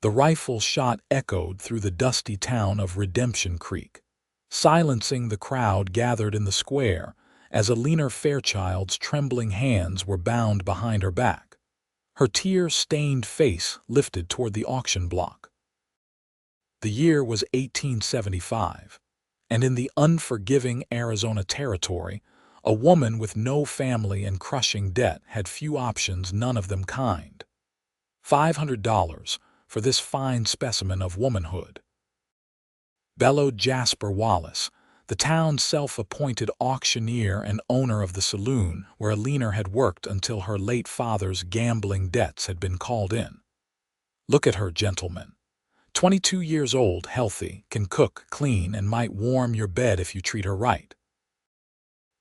The rifle shot echoed through the dusty town of Redemption Creek, silencing the crowd gathered in the square as Eleanor Fairchild's trembling hands were bound behind her back. Her tear-stained face lifted toward the auction block. The year was 1875, and in the unforgiving Arizona Territory, a woman with no family and crushing debt had few options, none of them kind. $500 for this fine specimen of womanhood, bellowed Jasper Wallace, the town's self-appointed auctioneer and owner of the saloon where Eleanor had worked until her late father's gambling debts had been called in. Look at her, gentlemen. 22 years old, healthy, can cook, clean, and might warm your bed if you treat her right.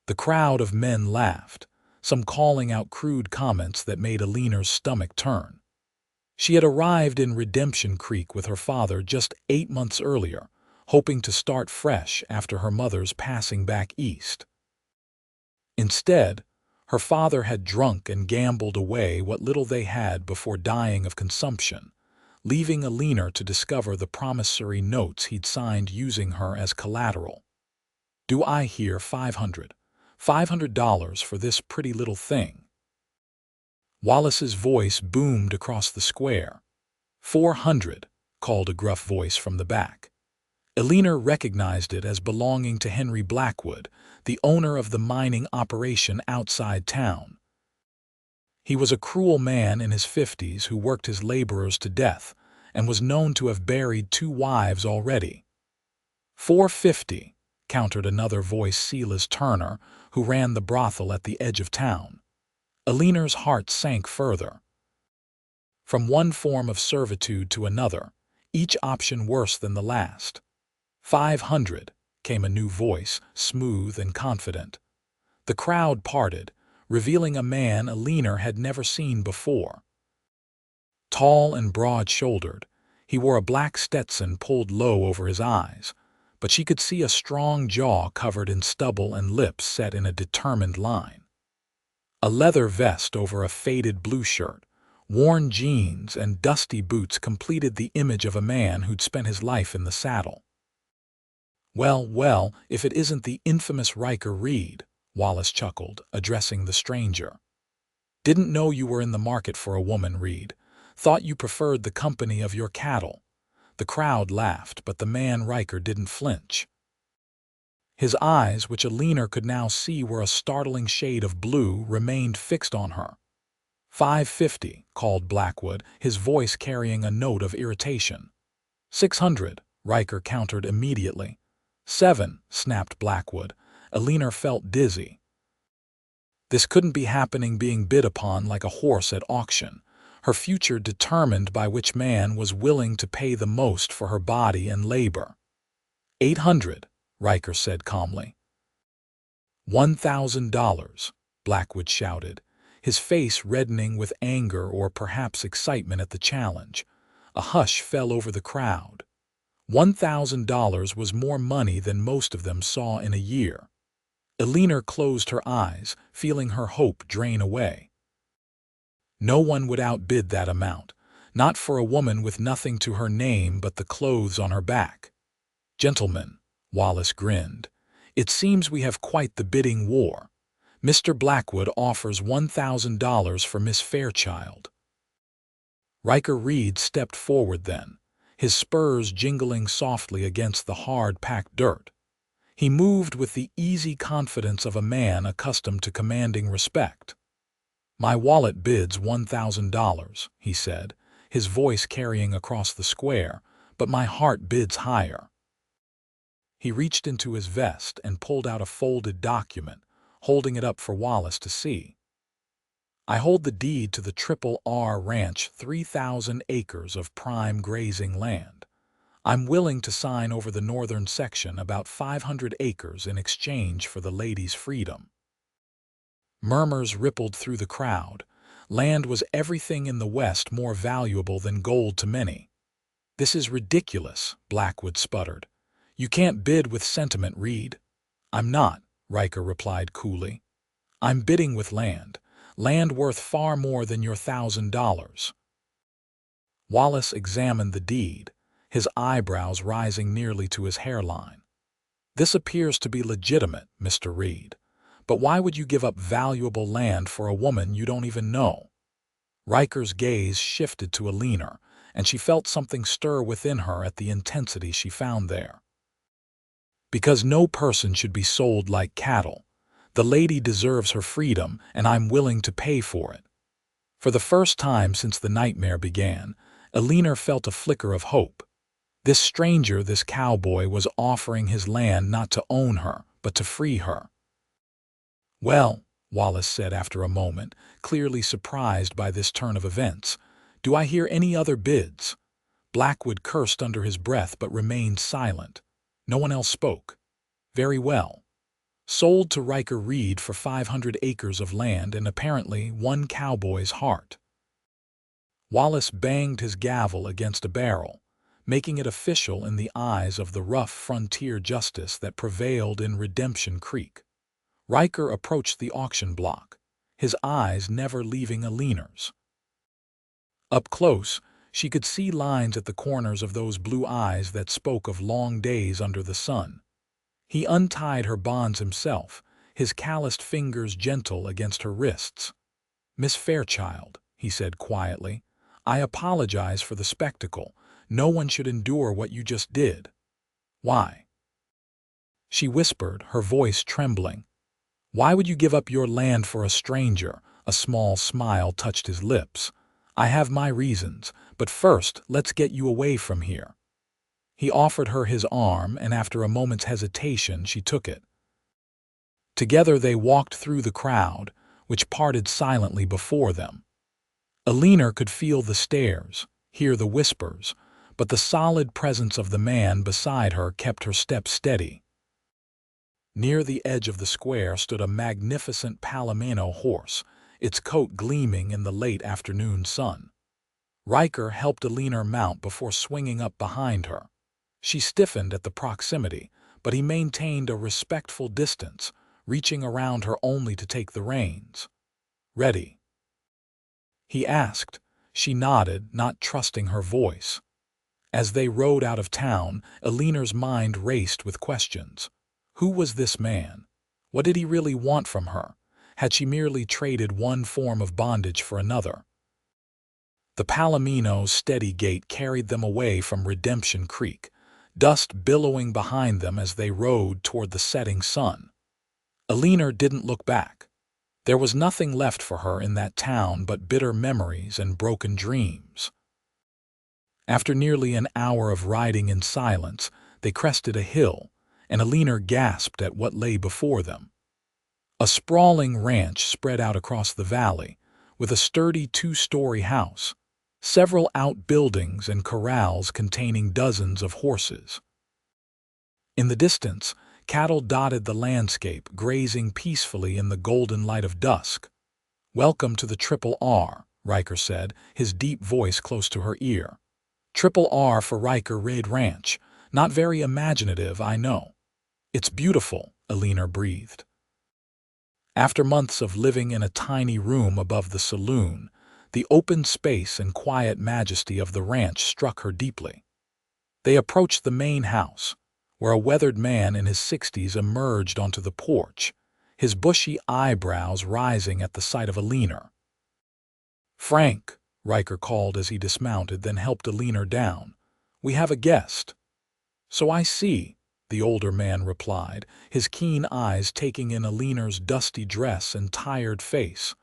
The crowd of men laughed, some calling out crude comments that made Eleanor's stomach turn. She had arrived in Redemption Creek with her father just 8 months earlier, hoping to start fresh after her mother's passing back east. Instead, her father had drunk and gambled away what little they had before dying of consumption, leaving Eleanor to discover the promissory notes he'd signed using her as collateral. Do I hear $500 for this pretty little thing? Wallace's voice boomed across the square. 400, called a gruff voice from the back. Eleanor recognized it as belonging to Henry Blackwood, the owner of the mining operation outside town. He was a cruel man in his 50s who worked his laborers to death and was known to have buried 2 wives already. 450, countered another voice, Silas Turner, who ran the brothel at the edge of town. Eleanor's heart sank further. From one form of servitude to another, each option worse than the last. 500, came a new voice, smooth and confident. The crowd parted, revealing a man Eleanor had never seen before. Tall and broad-shouldered, he wore a black Stetson pulled low over his eyes, but she could see a strong jaw covered in stubble and lips set in a determined line. A leather vest over a faded blue shirt, worn jeans, and dusty boots completed the image of a man who'd spent his life in the saddle. Well, if it isn't the infamous Ryker Reed, Wallace chuckled, addressing the stranger. Didn't know you were in the market for a woman, Reed. Thought you preferred the company of your cattle. The crowd laughed, but the man Ryker didn't flinch. His eyes, which Eleanor could now see were a startling shade of blue, remained fixed on her. 550, called Blackwood, his voice carrying a note of irritation. 600, Ryker countered immediately. 7, snapped Blackwood. Eleanor felt dizzy. This couldn't be happening, being bid upon like a horse at auction, her future determined by which man was willing to pay the most for her body and labor. 800, Ryker said calmly. $1,000, Blackwood shouted, his face reddening with anger or perhaps excitement at the challenge. A hush fell over the crowd. $1,000 was more money than most of them saw in a year. Eleanor closed her eyes, feeling her hope drain away. No one would outbid that amount, not for a woman with nothing to her name but the clothes on her back. Gentlemen, Wallace grinned, it seems we have quite the bidding war. Mr. Blackwood offers $1,000 for Miss Fairchild. Ryker Reed stepped forward then, his spurs jingling softly against the hard-packed dirt. He moved with the easy confidence of a man accustomed to commanding respect. My wallet bids $1,000, he said, his voice carrying across the square, but my heart bids higher. He reached into his vest and pulled out a folded document, holding it up for Wallace to see. I hold the deed to the Triple R Ranch, 3,000 acres of prime grazing land. I'm willing to sign over the northern section, about 500 acres, in exchange for the lady's freedom. Murmurs rippled through the crowd. Land was everything in the West more valuable than gold to many. This is ridiculous, Blackwood sputtered. You can't bid with sentiment, Reed. I'm not, Ryker replied coolly. I'm bidding with land worth far more than your $1,000. Wallace examined the deed, his eyebrows rising nearly to his hairline. "This appears to be legitimate, Mr. Reed. But why would you give up valuable land for a woman you don't even know?" Ryker's gaze shifted to Eleanor, and she felt something stir within her at the intensity she found there. "Because no person should be sold like cattle. The lady deserves her freedom, and I'm willing to pay for it." For the first time since the nightmare began, Eleanor felt a flicker of hope. This stranger, this cowboy, was offering his land not to own her, but to free her. "Well," Wallace said after a moment, clearly surprised by this turn of events, "do I hear any other bids?" Blackwood cursed under his breath but remained silent. No one else spoke. "Very well. Sold to Ryker Reed for 500 acres of land and apparently one cowboy's heart." Wallace banged his gavel against a barrel, making it official in the eyes of the rough frontier justice that prevailed in Redemption Creek. Ryker approached the auction block, his eyes never leaving Eleanor's. Up close, she could see lines at the corners of those blue eyes that spoke of long days under the sun. He untied her bonds himself, his calloused fingers gentle against her wrists. "Miss Fairchild," he said quietly, "I apologize for the spectacle. No one should endure what you just did." "Why?" she whispered, her voice trembling. "Why would you give up your land for a stranger?" A small smile touched his lips. "I have my reasons, but first let's get you away from here." He offered her his arm, and after a moment's hesitation she took it. Together they walked through the crowd, which parted silently before them. Eleanor could feel the stares, hear the whispers, but the solid presence of the man beside her kept her steps steady. Near the edge of the square stood a magnificent Palomino horse, its coat gleaming in the late afternoon sun. Ryker helped Eleanor mount before swinging up behind her. She stiffened at the proximity, but he maintained a respectful distance, reaching around her only to take the reins. "Ready?" he asked. She nodded, not trusting her voice. As they rode out of town, Eleanor's mind raced with questions. Who was this man? What did he really want from her? Had she merely traded one form of bondage for another? The Palomino's steady gait carried them away from Redemption Creek, dust billowing behind them as they rode toward the setting sun. Eleanor didn't look back. There was nothing left for her in that town but bitter memories and broken dreams. After nearly an hour of riding in silence, they crested a hill, and Eleanor gasped at what lay before them. A sprawling ranch spread out across the valley, with a sturdy two-story house, several outbuildings and corrals containing dozens of horses. In the distance, cattle dotted the landscape, grazing peacefully in the golden light of dusk. "Welcome to the Triple R," Ryker said, his deep voice close to her ear. "Triple R for Ryker Reed Ranch. Not very imaginative, I know." "It's beautiful," Eleanor breathed. After months of living in a tiny room above the saloon, the open space and quiet majesty of the ranch struck her deeply. They approached the main house, where a weathered man in his 60s emerged onto the porch, his bushy eyebrows rising at the sight of Eleanor. "Frank," Ryker called as he dismounted, then helped Eleanor down. "We have a guest." "So I see," the older man replied, his keen eyes taking in Eleanor's dusty dress and tired face.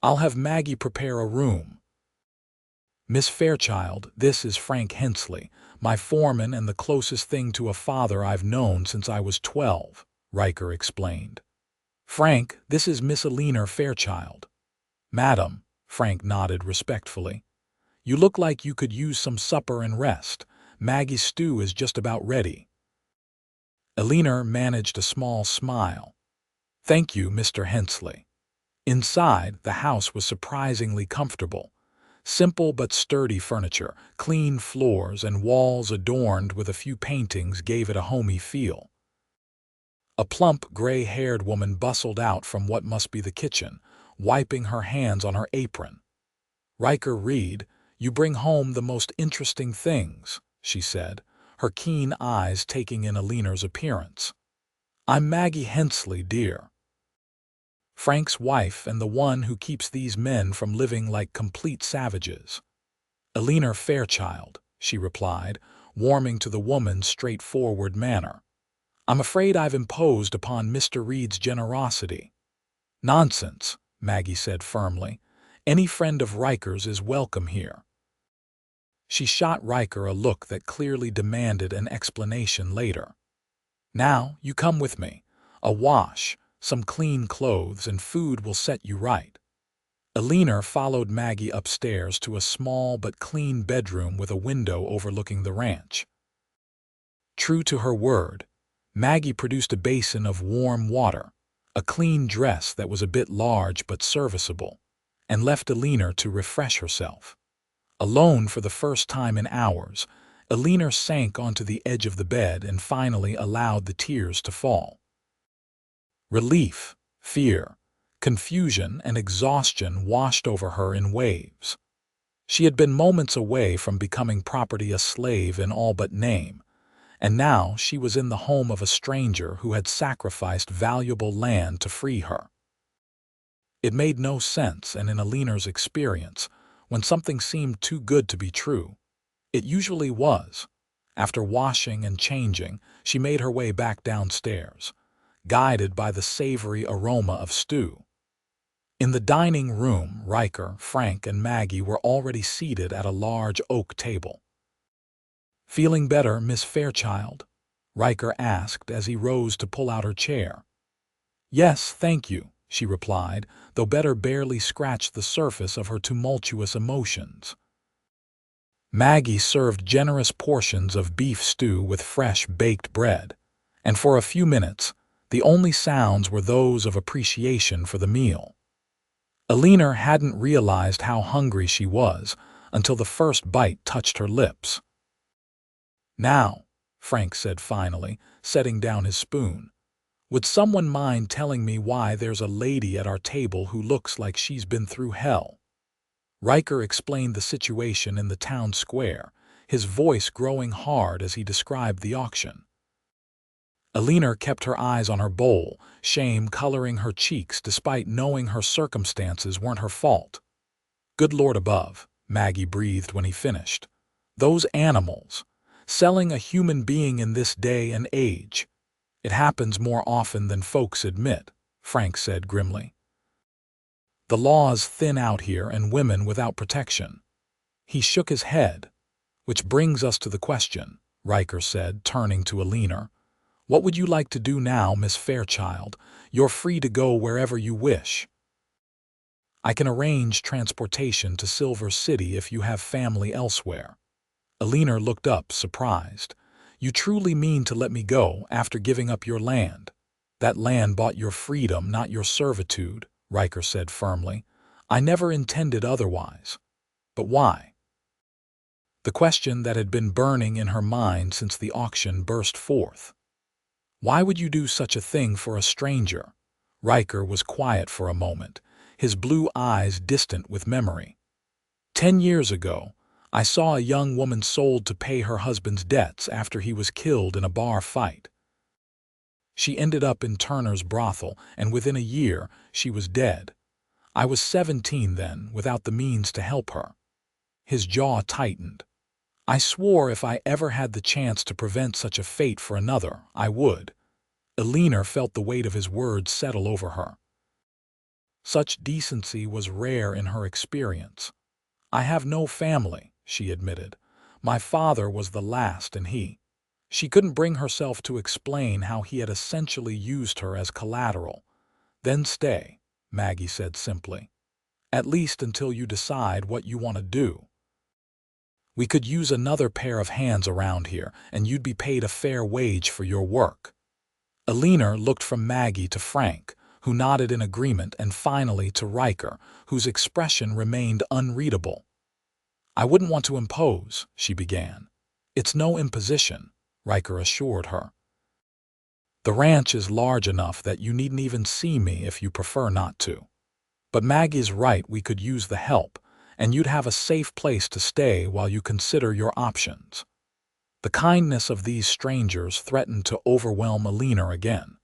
"I'll have Maggie prepare a room." "Miss Fairchild, this is Frank Hensley, my foreman and the closest thing to a father I've known since I was 12, Ryker explained. "Frank, this is Miss Eleanor Fairchild." "Madam," Frank nodded respectfully. "You look like you could use some supper and rest. Maggie's stew is just about ready." Eleanor managed a small smile. "Thank you, Mr. Hensley." Inside, the house was surprisingly comfortable. Simple but sturdy furniture, clean floors, and walls adorned with a few paintings gave it a homey feel. A plump, gray-haired woman bustled out from what must be the kitchen, wiping her hands on her apron. "Ryker Reed, You bring home the most interesting things, she said, her keen eyes taking in Eleanor's appearance. I'm Maggie Hensley, dear. Frank's wife and the one who keeps these men from living like complete savages. Eleanor Fairchild, she replied, warming to the woman's straightforward manner. I'm afraid I've imposed upon Mr. Reed's generosity. Nonsense, Maggie said firmly. Any friend of Ryker's is welcome here. She shot Ryker a look that clearly demanded an explanation later. Now, you come with me. A wash, some clean clothes, and food will set you right. Eleanor followed Maggie upstairs to a small but clean bedroom with a window overlooking the ranch. True to her word, Maggie produced a basin of warm water, a clean dress that was a bit large but serviceable, and left Eleanor to refresh herself. Alone for the first time in hours, Eleanor sank onto the edge of the bed and finally allowed the tears to fall. Relief, fear, confusion, and exhaustion washed over her in waves. She had been moments away from becoming property a slave in all but name, and now she was in the home of a stranger who had sacrificed valuable land to free her. It made no sense, and in Eleanor's experience, when something seemed too good to be true, it usually was. After washing and changing, she made her way back downstairs, guided by the savory aroma of stew. In the dining room, Ryker, Frank, and Maggie were already seated at a large oak table. "Feeling better, Miss Fairchild?" Ryker asked as he rose to pull out her chair. "Yes, thank you," she replied, though better barely scratched the surface of her tumultuous emotions. Maggie served generous portions of beef stew with fresh baked bread, and for a few minutes, the only sounds were those of appreciation for the meal. Eleanor hadn't realized how hungry she was until the first bite touched her lips. "Now," Frank said finally, setting down his spoon, "would someone mind telling me why there's a lady at our table who looks like she's been through hell?" Ryker explained the situation in the town square, his voice growing hard as he described the auction. Eleanor kept her eyes on her bowl, shame coloring her cheeks despite knowing her circumstances weren't her fault. "Good Lord above," Maggie breathed when he finished. "Those animals! Selling a human being in this day and age. It happens more often than folks admit," Frank said grimly. "The laws thin out here and women without protection." He shook his head. "Which brings us to the question," Ryker said, turning to Eleanor. "What would you like to do now, Miss Fairchild? You're free to go wherever you wish. I can arrange transportation to Silver City if you have family elsewhere." Eleanor looked up, surprised. "You truly mean to let me go after giving up your land?" "That land bought your freedom, not your servitude," Ryker said firmly. "I never intended otherwise." "But why?" The question that had been burning in her mind since the auction burst forth. "Why would you do such a thing for a stranger?" Ryker was quiet for a moment, his blue eyes distant with memory. 10 years ago, I saw a young woman sold to pay her husband's debts after he was killed in a bar fight. She ended up in Turner's brothel, and within a year, she was dead. I was 17 then, without the means to help her." His jaw tightened. "I swore if I ever had the chance to prevent such a fate for another, I would." Eleanor felt the weight of his words settle over her. Such decency was rare in her experience. "I have no family," she admitted. "My father was the last, and he—" She couldn't bring herself to explain how he had essentially used her as collateral. "Then stay," Maggie said simply. "At least until you decide what you want to do. We could use another pair of hands around here, and you'd be paid a fair wage for your work." Eleanor looked from Maggie to Frank, who nodded in agreement, and finally to Ryker, whose expression remained unreadable. "I wouldn't want to impose," she began. "It's no imposition," Ryker assured her. "The ranch is large enough that you needn't even see me if you prefer not to. But Maggie's right, we could use the help, and you'd have a safe place to stay while you consider your options. The kindness of these strangers threatened to overwhelm Eleanor again.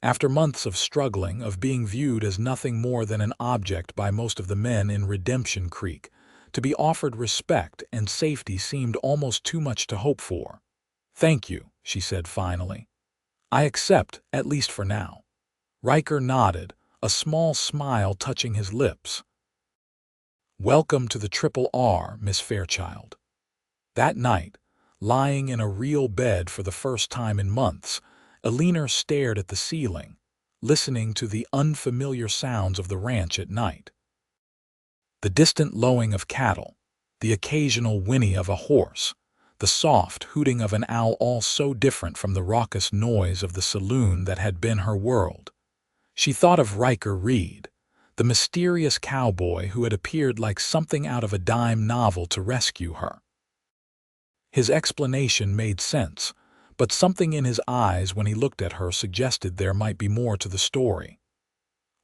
After months of struggling, of being viewed as nothing more than an object by most of the men in Redemption Creek, to be offered respect and safety seemed almost too much to hope for. "Thank you," she said finally. "I accept, at least for now." Ryker nodded, a small smile touching his lips. "Welcome to the Triple R, Miss Fairchild." That night, lying in a real bed for the first time in months, Eleanor stared at the ceiling, listening to the unfamiliar sounds of the ranch at night. The distant lowing of cattle, the occasional whinny of a horse, the soft hooting of an owl, all so different from the raucous noise of the saloon that had been her world. She thought of Ryker Reed, the mysterious cowboy who had appeared like something out of a dime novel to rescue her. His explanation made sense, but something in his eyes when he looked at her suggested there might be more to the story.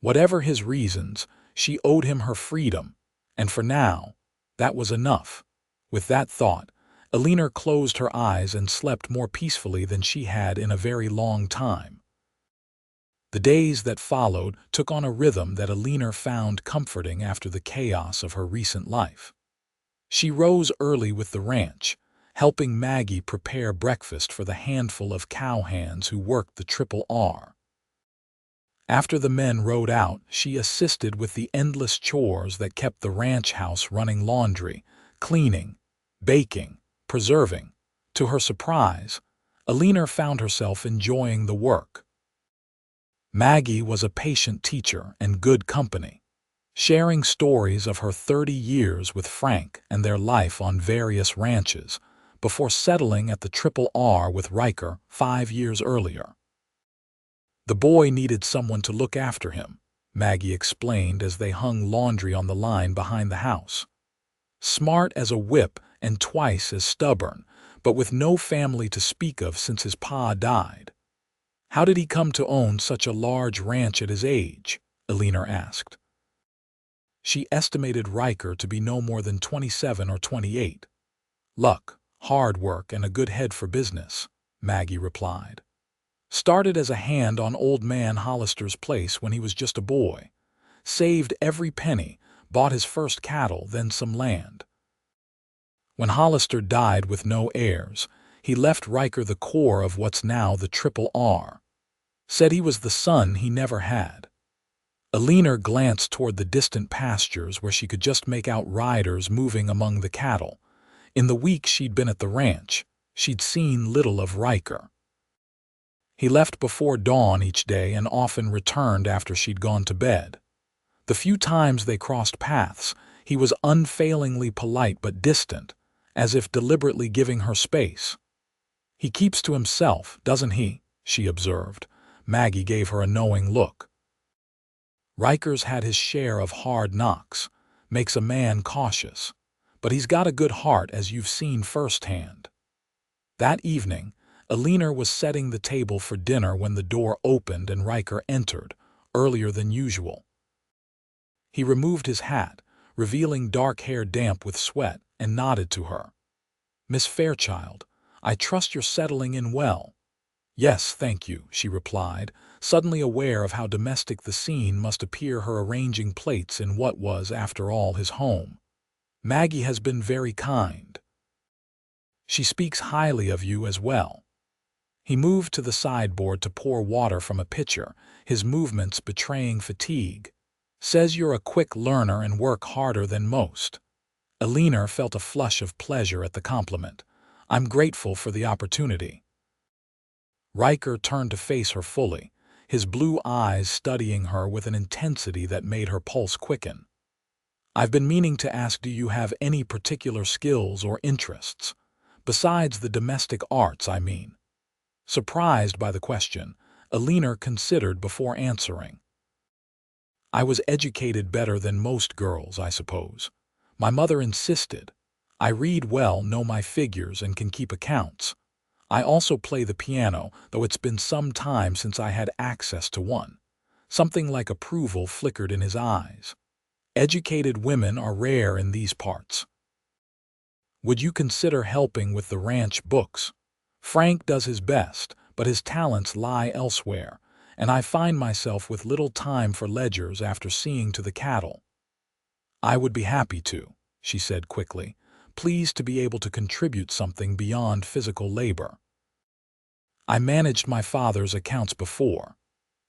Whatever his reasons, she owed him her freedom, and for now, that was enough. With that thought, Eleanor closed her eyes and slept more peacefully than she had in a very long time. The days that followed took on a rhythm that Eleanor found comforting after the chaos of her recent life. She rose early with the ranch, helping Maggie prepare breakfast for the handful of cowhands who worked the Triple R. After the men rode out, she assisted with the endless chores that kept the ranch house running: laundry, cleaning, baking, preserving. To her surprise, Eleanor found herself enjoying the work. Maggie was a patient teacher and good company, sharing stories of her 30 years with Frank and their life on various ranches, before settling at the Triple R with Ryker 5 years earlier. The boy needed someone to look after him, Maggie explained as they hung laundry on the line behind the house. Smart as a whip and twice as stubborn, but with no family to speak of since his pa died. "How did he come to own such a large ranch at his age?" Eleanor asked. She estimated Ryker to be no more than 27 or 28. "Luck, hard work, and a good head for business," Maggie replied. "Started as a hand on old man Hollister's place when he was just a boy. Saved every penny, bought his first cattle, then some land. When Hollister died with no heirs, he left Ryker the core of what's now the Triple R. Said he was the son he never had." Eleanor glanced toward the distant pastures where she could just make out riders moving among the cattle. In the week she'd been at the ranch, she'd seen little of Ryker. He left before dawn each day and often returned after she'd gone to bed. The few times they crossed paths, he was unfailingly polite but distant, as if deliberately giving her space. "He keeps to himself, doesn't he?" she observed. Maggie gave her a knowing look. "Ryker's had his share of hard knocks, makes a man cautious, but he's got a good heart, as you've seen firsthand." That evening, Eleanor was setting the table for dinner when the door opened and Ryker entered, earlier than usual. He removed his hat, revealing dark hair damp with sweat, and nodded to her. "Miss Fairchild, I trust you're settling in well." "Yes, thank you," she replied, suddenly aware of how domestic the scene must appear, her arranging plates in what was, after all, his home. "Maggie has been very kind. She speaks highly of you as well." He moved to the sideboard to pour water from a pitcher, his movements betraying fatigue. "Says you're a quick learner and work harder than most." Eleanor felt a flush of pleasure at the compliment. "I'm grateful for the opportunity." Ryker turned to face her fully, his blue eyes studying her with an intensity that made her pulse quicken. "I've been meaning to ask, do you have any particular skills or interests? Besides the domestic arts, I mean." Surprised by the question, Eleanor considered before answering. "I was educated better than most girls, I suppose. My mother insisted. I read well, know my figures, and can keep accounts. I also play the piano, though it's been some time since I had access to one." Something like approval flickered in his eyes. Educated women are rare in these parts. Would you consider helping with the ranch books? Frank does his best, but his talents lie elsewhere, and I find myself with little time for ledgers after seeing to the cattle. I would be happy to, she said quickly, pleased to be able to contribute something beyond physical labor. I managed my father's accounts before.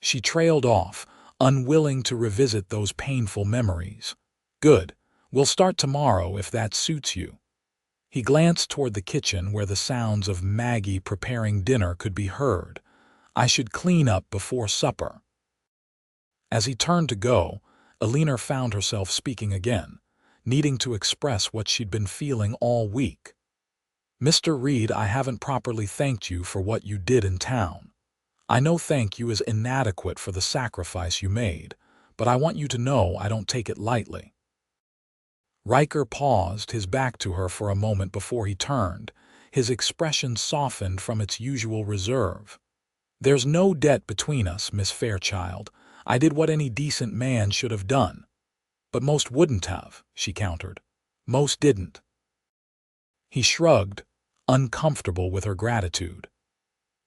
She trailed off, unwilling to revisit those painful memories. Good. We'll start tomorrow if that suits you. He glanced toward the kitchen where the sounds of Maggie preparing dinner could be heard. I should clean up before supper. As he turned to go, Eleanor found herself speaking again, needing to express what she'd been feeling all week. Mr. Reed, I haven't properly thanked you for what you did in town. I know thank you is inadequate for the sacrifice you made, but I want you to know I don't take it lightly. Ryker paused, his back to her for a moment before he turned, his expression softened from its usual reserve. There's no debt between us, Miss Fairchild. I did what any decent man should have done. But most wouldn't have, she countered. Most didn't. He shrugged, uncomfortable with her gratitude.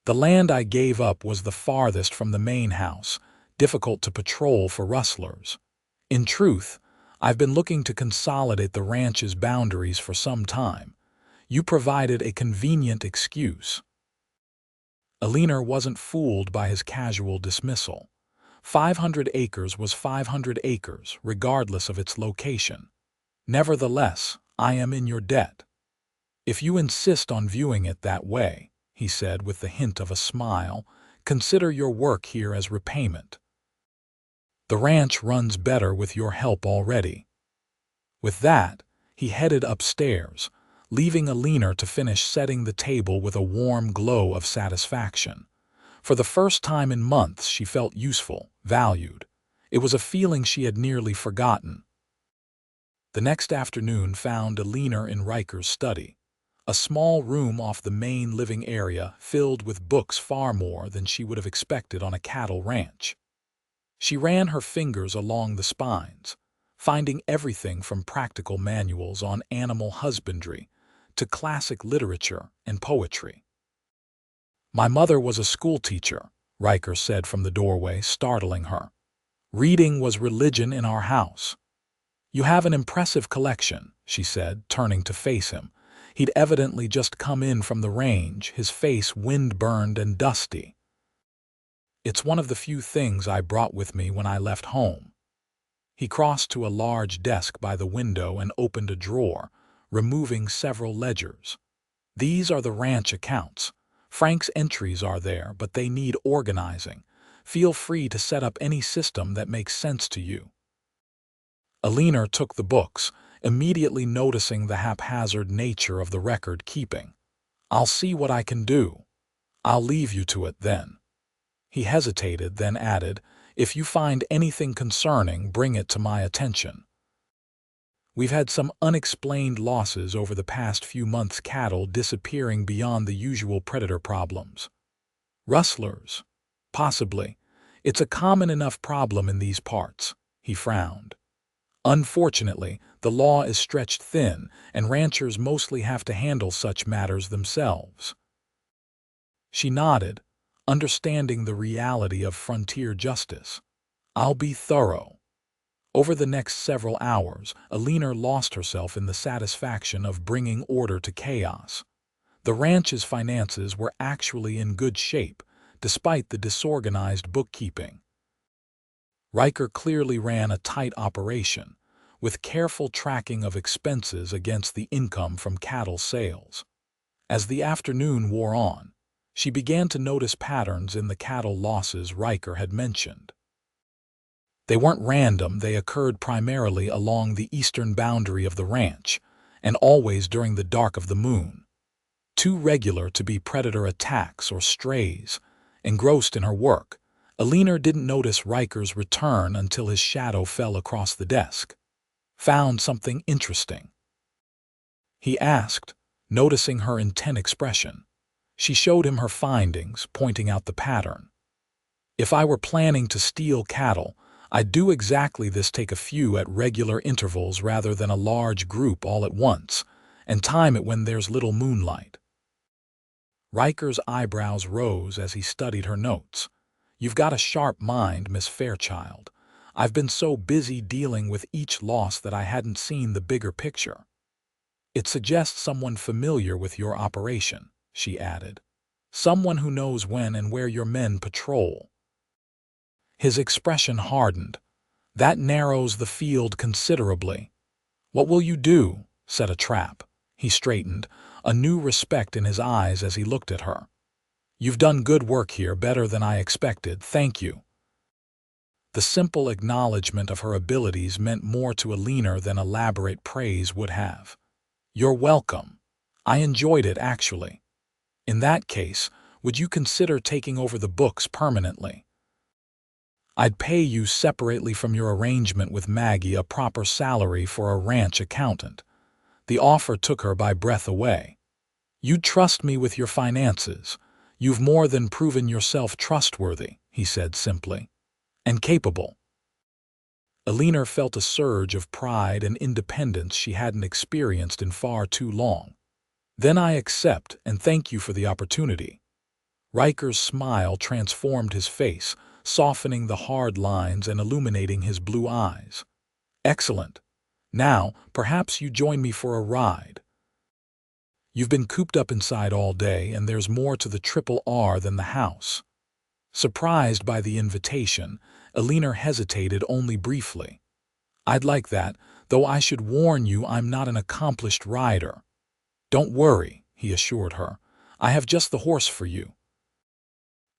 The land I gave up was the farthest from the main house, difficult to patrol for rustlers. In truth, I've been looking to consolidate the ranch's boundaries for some time. You provided a convenient excuse. Eleanor wasn't fooled by his casual dismissal. 500 acres was 500 acres, regardless of its location. Nevertheless, I am in your debt. If you insist on viewing it that way, he said with the hint of a smile, consider your work here as repayment. The ranch runs better with your help already. With that, he headed upstairs, leaving Eleanor to finish setting the table with a warm glow of satisfaction. For the first time in months, she felt useful, valued. It was a feeling she had nearly forgotten. The next afternoon found Eleanor in Ryker's study, a small room off the main living area filled with books far more than she would have expected on a cattle ranch. She ran her fingers along the spines, finding everything from practical manuals on animal husbandry to classic literature and poetry. My mother was a schoolteacher, Ryker said from the doorway, startling her. Reading was religion in our house. You have an impressive collection, she said, turning to face him. He'd evidently just come in from the range, his face wind-burned and dusty. It's one of the few things I brought with me when I left home. He crossed to a large desk by the window and opened a drawer, removing several ledgers. These are the ranch accounts. Frank's entries are there, but they need organizing. Feel free to set up any system that makes sense to you. Eleanor took the books, immediately noticing the haphazard nature of the record keeping. I'll see what I can do. I'll leave you to it then. He hesitated, then added, if you find anything concerning, bring it to my attention. We've had some unexplained losses over the past few months, cattle disappearing beyond the usual predator problems. Rustlers? Possibly. It's a common enough problem in these parts, he frowned. Unfortunately, the law is stretched thin, and ranchers mostly have to handle such matters themselves. She nodded, understanding the reality of frontier justice. I'll be thorough. Over the next several hours, Eleanor lost herself in the satisfaction of bringing order to chaos. The ranch's finances were actually in good shape, despite the disorganized bookkeeping. Ryker clearly ran a tight operation, with careful tracking of expenses against the income from cattle sales. As the afternoon wore on, she began to notice patterns in the cattle losses Ryker had mentioned. They weren't random, they occurred primarily along the eastern boundary of the ranch, and always during the dark of the moon. Too regular to be predator attacks or strays. Engrossed in her work, Eleanor didn't notice Ryker's return until his shadow fell across the desk. Found something interesting? He asked, noticing her intent expression. She showed him her findings, pointing out the pattern. If I were planning to steal cattle, I'd do exactly this, take a few at regular intervals rather than a large group all at once, and time it when there's little moonlight. Ryker's eyebrows rose as he studied her notes. You've got a sharp mind, Miss Fairchild. I've been so busy dealing with each loss that I hadn't seen the bigger picture. It suggests someone familiar with your operation, she added. Someone who knows when and where your men patrol. His expression hardened. That narrows the field considerably. What will you do? Set a trap. He straightened, a new respect in his eyes as he looked at her. You've done good work here, better than I expected, thank you. The simple acknowledgement of her abilities meant more to Eleanor than elaborate praise would have. You're welcome. I enjoyed it, actually. In that case, would you consider taking over the books permanently? I'd pay you separately from your arrangement with Maggie a proper salary for a ranch accountant. The offer took her by breath away. You'd trust me with your finances. You've more than proven yourself trustworthy, he said simply. And capable. Eleanor felt a surge of pride and independence she hadn't experienced in far too long. Then I accept and thank you for the opportunity. Ryker's smile transformed his face, softening the hard lines and illuminating his blue eyes. Excellent. Now, perhaps you join me for a ride. You've been cooped up inside all day, and there's more to the Triple R than the house. Surprised by the invitation, Eleanor hesitated only briefly. I'd like that, though I should warn you I'm not an accomplished rider. Don't worry, he assured her. I have just the horse for you.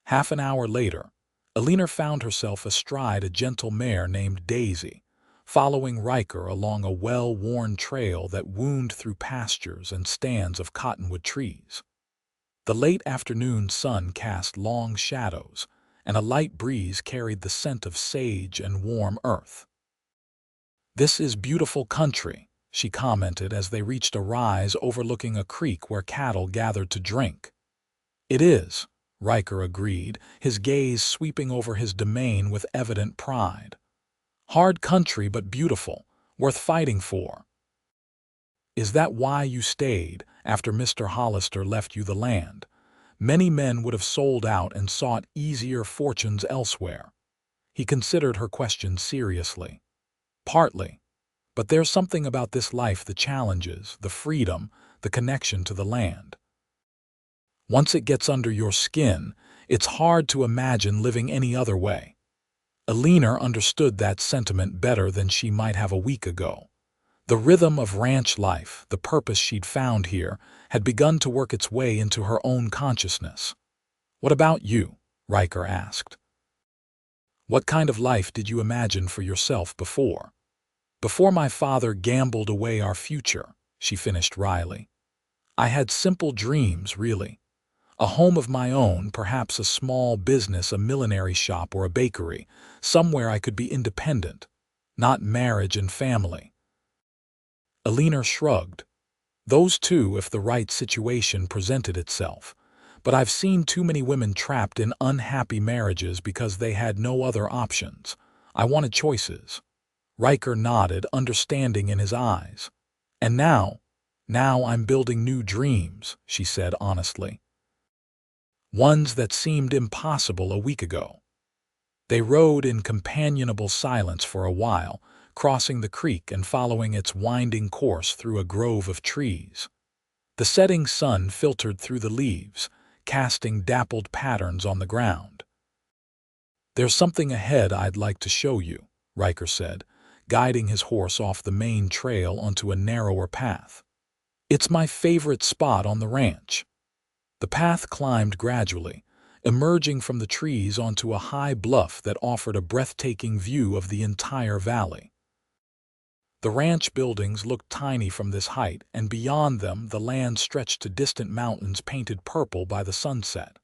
Half an hour later, Eleanor found herself astride a gentle mare named Daisy, following Ryker along a well-worn trail that wound through pastures and stands of cottonwood trees. The late afternoon sun cast long shadows, and a light breeze carried the scent of sage and warm earth. This is beautiful country, she commented as they reached a rise overlooking a creek where cattle gathered to drink. It is, Ryker agreed, his gaze sweeping over his domain with evident pride. Hard country but beautiful, worth fighting for. Is that why you stayed after Mr. Hollister left you the land? Many men would have sold out and sought easier fortunes elsewhere. He considered her question seriously. Partly. But there's something about this life, the challenges, the freedom, the connection to the land. Once it gets under your skin, it's hard to imagine living any other way. Eleanor understood that sentiment better than she might have a week ago. The rhythm of ranch life, the purpose she'd found here, had begun to work its way into her own consciousness. What about you? Ryker asked. What kind of life did you imagine for yourself before? Before my father gambled away our future, she finished wryly. I had simple dreams, really. A home of my own, perhaps a small business, a millinery shop or a bakery, somewhere I could be independent, not marriage and family. Eleanor shrugged. Those two if the right situation presented itself. But I've seen too many women trapped in unhappy marriages because they had no other options. I wanted choices. Ryker nodded, understanding in his eyes. And now I'm building new dreams, she said honestly. Ones that seemed impossible a week ago. They rode in companionable silence for a while, crossing the creek and following its winding course through a grove of trees. The setting sun filtered through the leaves, casting dappled patterns on the ground. There's something ahead I'd like to show you, Ryker said, guiding his horse off the main trail onto a narrower path. It's my favorite spot on the ranch. The path climbed gradually, emerging from the trees onto a high bluff that offered a breathtaking view of the entire valley. The ranch buildings looked tiny from this height, and beyond them the land stretched to distant mountains painted purple by the sunset.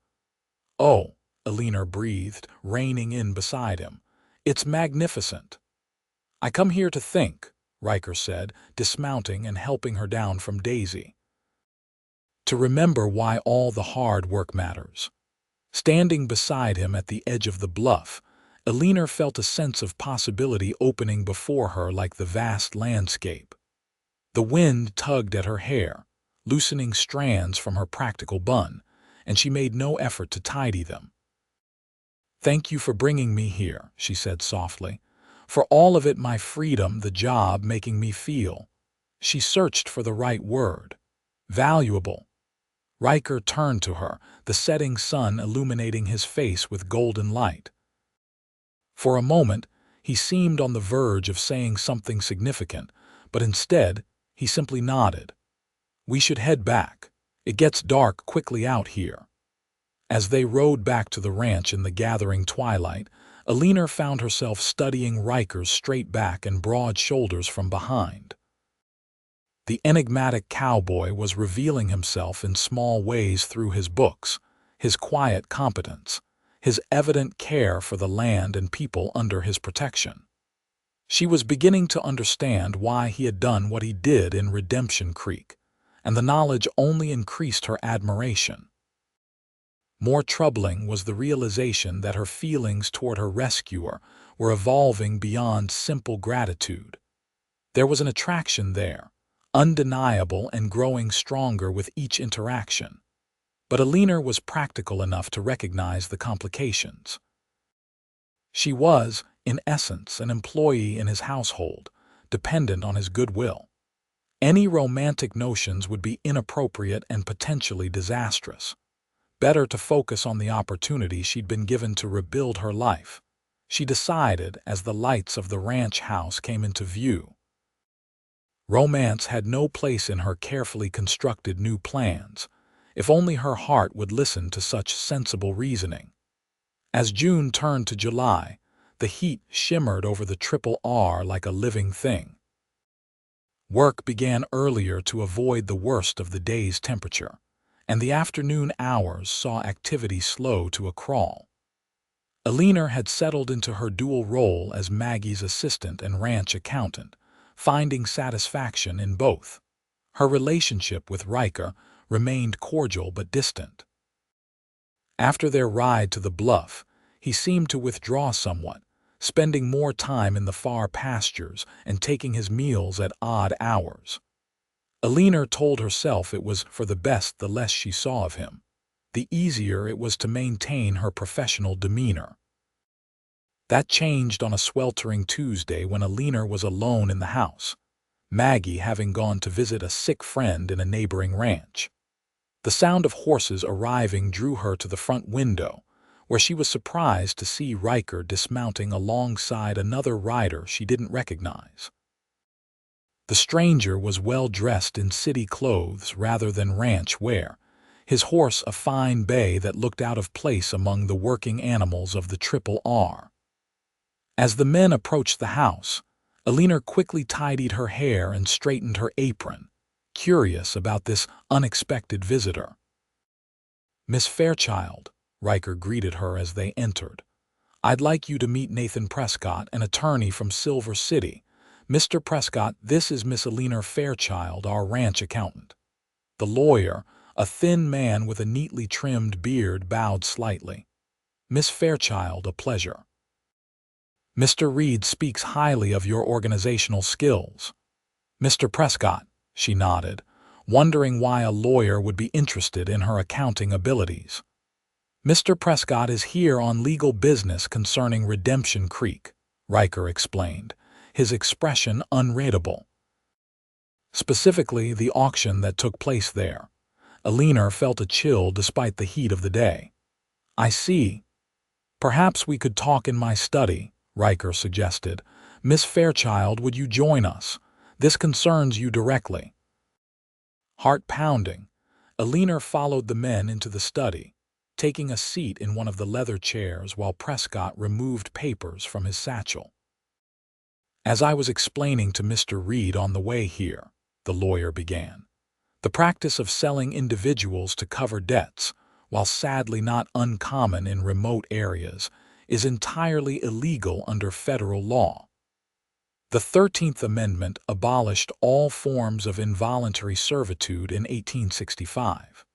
Oh, Eleanor breathed, reining in beside him. It's magnificent. I come here to think, Ryker said, dismounting and helping her down from Daisy. To remember why all the hard work matters. Standing beside him at the edge of the bluff, Eleanor felt a sense of possibility opening before her like the vast landscape. The wind tugged at her hair, loosening strands from her practical bun, and she made no effort to tidy them. "Thank you for bringing me here," she said softly. "For all of it, my freedom, the job making me feel." She searched for the right word. Valuable. Ryker turned to her, the setting sun illuminating his face with golden light. For a moment, he seemed on the verge of saying something significant, but instead, he simply nodded. "We should head back. It gets dark quickly out here." As they rode back to the ranch in the gathering twilight, Eleanor found herself studying Ryker's straight back and broad shoulders from behind. The enigmatic cowboy was revealing himself in small ways through his books, his quiet competence, his evident care for the land and people under his protection. She was beginning to understand why he had done what he did in Redemption Creek, and the knowledge only increased her admiration. More troubling was the realization that her feelings toward her rescuer were evolving beyond simple gratitude. There was an attraction there, undeniable and growing stronger with each interaction. But Eleanor was practical enough to recognize the complications. She was, in essence, an employee in his household, dependent on his goodwill. Any romantic notions would be inappropriate and potentially disastrous. Better to focus on the opportunity she'd been given to rebuild her life, she decided as the lights of the ranch house came into view. Romance had no place in her carefully constructed new plans, if only her heart would listen to such sensible reasoning. As June turned to July, the heat shimmered over the Triple R like a living thing. Work began earlier to avoid the worst of the day's temperature, and the afternoon hours saw activity slow to a crawl. Eleanor had settled into her dual role as Maggie's assistant and ranch accountant, finding satisfaction in both. Her relationship with Ryker remained cordial but distant. After their ride to the bluff, he seemed to withdraw somewhat, spending more time in the far pastures and taking his meals at odd hours. Eleanor told herself it was for the best the less she saw of him. The easier it was to maintain her professional demeanor. That changed on a sweltering Tuesday when Eleanor was alone in the house, Maggie having gone to visit a sick friend in a neighboring ranch. The sound of horses arriving drew her to the front window, where she was surprised to see Ryker dismounting alongside another rider she didn't recognize. The stranger was well dressed in city clothes rather than ranch wear, his horse a fine bay that looked out of place among the working animals of the Triple R. As the men approached the house, Eleanor quickly tidied her hair and straightened her apron, curious about this unexpected visitor. "Miss Fairchild," Ryker greeted her as they entered. "I'd like you to meet Nathan Prescott, an attorney from Silver City. Mr. Prescott, this is Miss Eleanor Fairchild, our ranch accountant." The lawyer, a thin man with a neatly trimmed beard, bowed slightly. "Miss Fairchild, a pleasure. Mr. Reed speaks highly of your organizational skills." "Mr. Prescott," she nodded, wondering why a lawyer would be interested in her accounting abilities. "Mr. Prescott is here on legal business concerning Redemption Creek," Ryker explained, his expression unreadable. Specifically, the auction that took place there. Eleanor felt a chill despite the heat of the day. "I see. Perhaps we could talk in my study," Ryker suggested. "Miss Fairchild, would you join us? This concerns you directly." Heart pounding, Eleanor followed the men into the study, taking a seat in one of the leather chairs while Prescott removed papers from his satchel. "As I was explaining to Mr. Reed on the way here," the lawyer began, "the practice of selling individuals to cover debts, while sadly not uncommon in remote areas, is entirely illegal under federal law. The 13th Amendment abolished all forms of involuntary servitude in 1865.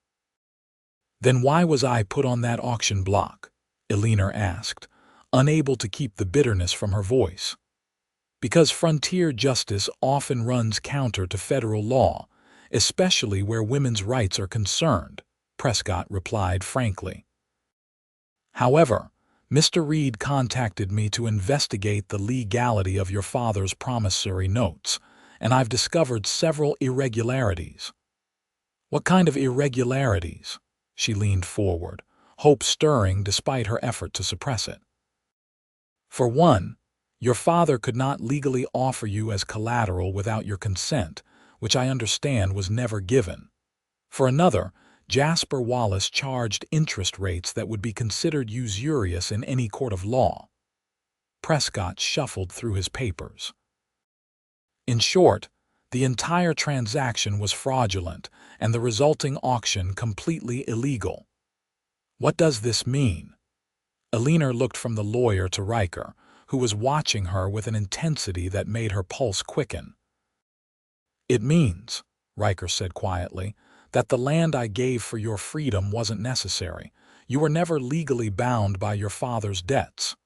"Then why was I put on that auction block?" Eleanor asked, unable to keep the bitterness from her voice. Because frontier justice often runs counter to federal law, especially where women's rights are concerned, Prescott replied frankly. However, Mr. Reed contacted me to investigate the legality of your father's promissory notes, and I've discovered several irregularities. What kind of irregularities? She leaned forward, hope stirring despite her effort to suppress it. For one, your father could not legally offer you as collateral without your consent, which I understand was never given. For another, Jasper Wallace charged interest rates that would be considered usurious in any court of law. Prescott shuffled through his papers. In short, the entire transaction was fraudulent and the resulting auction completely illegal. What does this mean? Eleanor looked from the lawyer to Ryker, who was watching her with an intensity that made her pulse quicken. It means, Ryker said quietly, that the land I gave for your freedom wasn't necessary. You were never legally bound by your father's debts.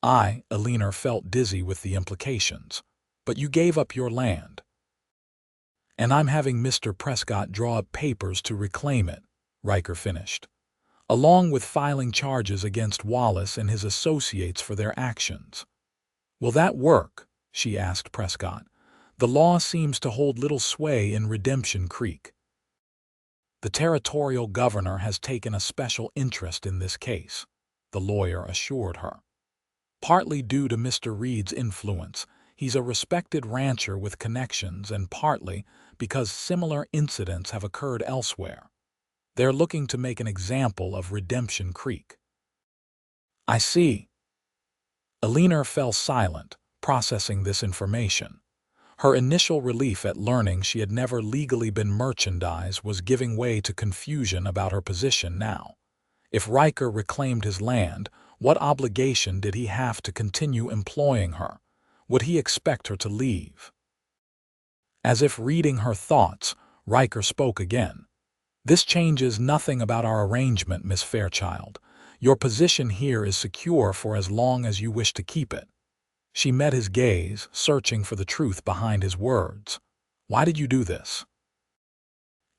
Eleanor felt dizzy with the implications. But you gave up your land. And I'm having Mr. Prescott draw up papers to reclaim it, Ryker finished, along with filing charges against Wallace and his associates for their actions. Will that work? She asked Prescott. The law seems to hold little sway in Redemption Creek. The territorial governor has taken a special interest in this case, the lawyer assured her. Partly due to Mr. Reed's influence, he's a respected rancher with connections, and partly because similar incidents have occurred elsewhere. They're looking to make an example of Redemption Creek. I see. Eleanor fell silent, processing this information. Her initial relief at learning she had never legally been merchandised was giving way to confusion about her position now. If Ryker reclaimed his land, what obligation did he have to continue employing her? Would he expect her to leave? As if reading her thoughts, Ryker spoke again. This changes nothing about our arrangement, Miss Fairchild. Your position here is secure for as long as you wish to keep it. She met his gaze, searching for the truth behind his words. Why did you do this?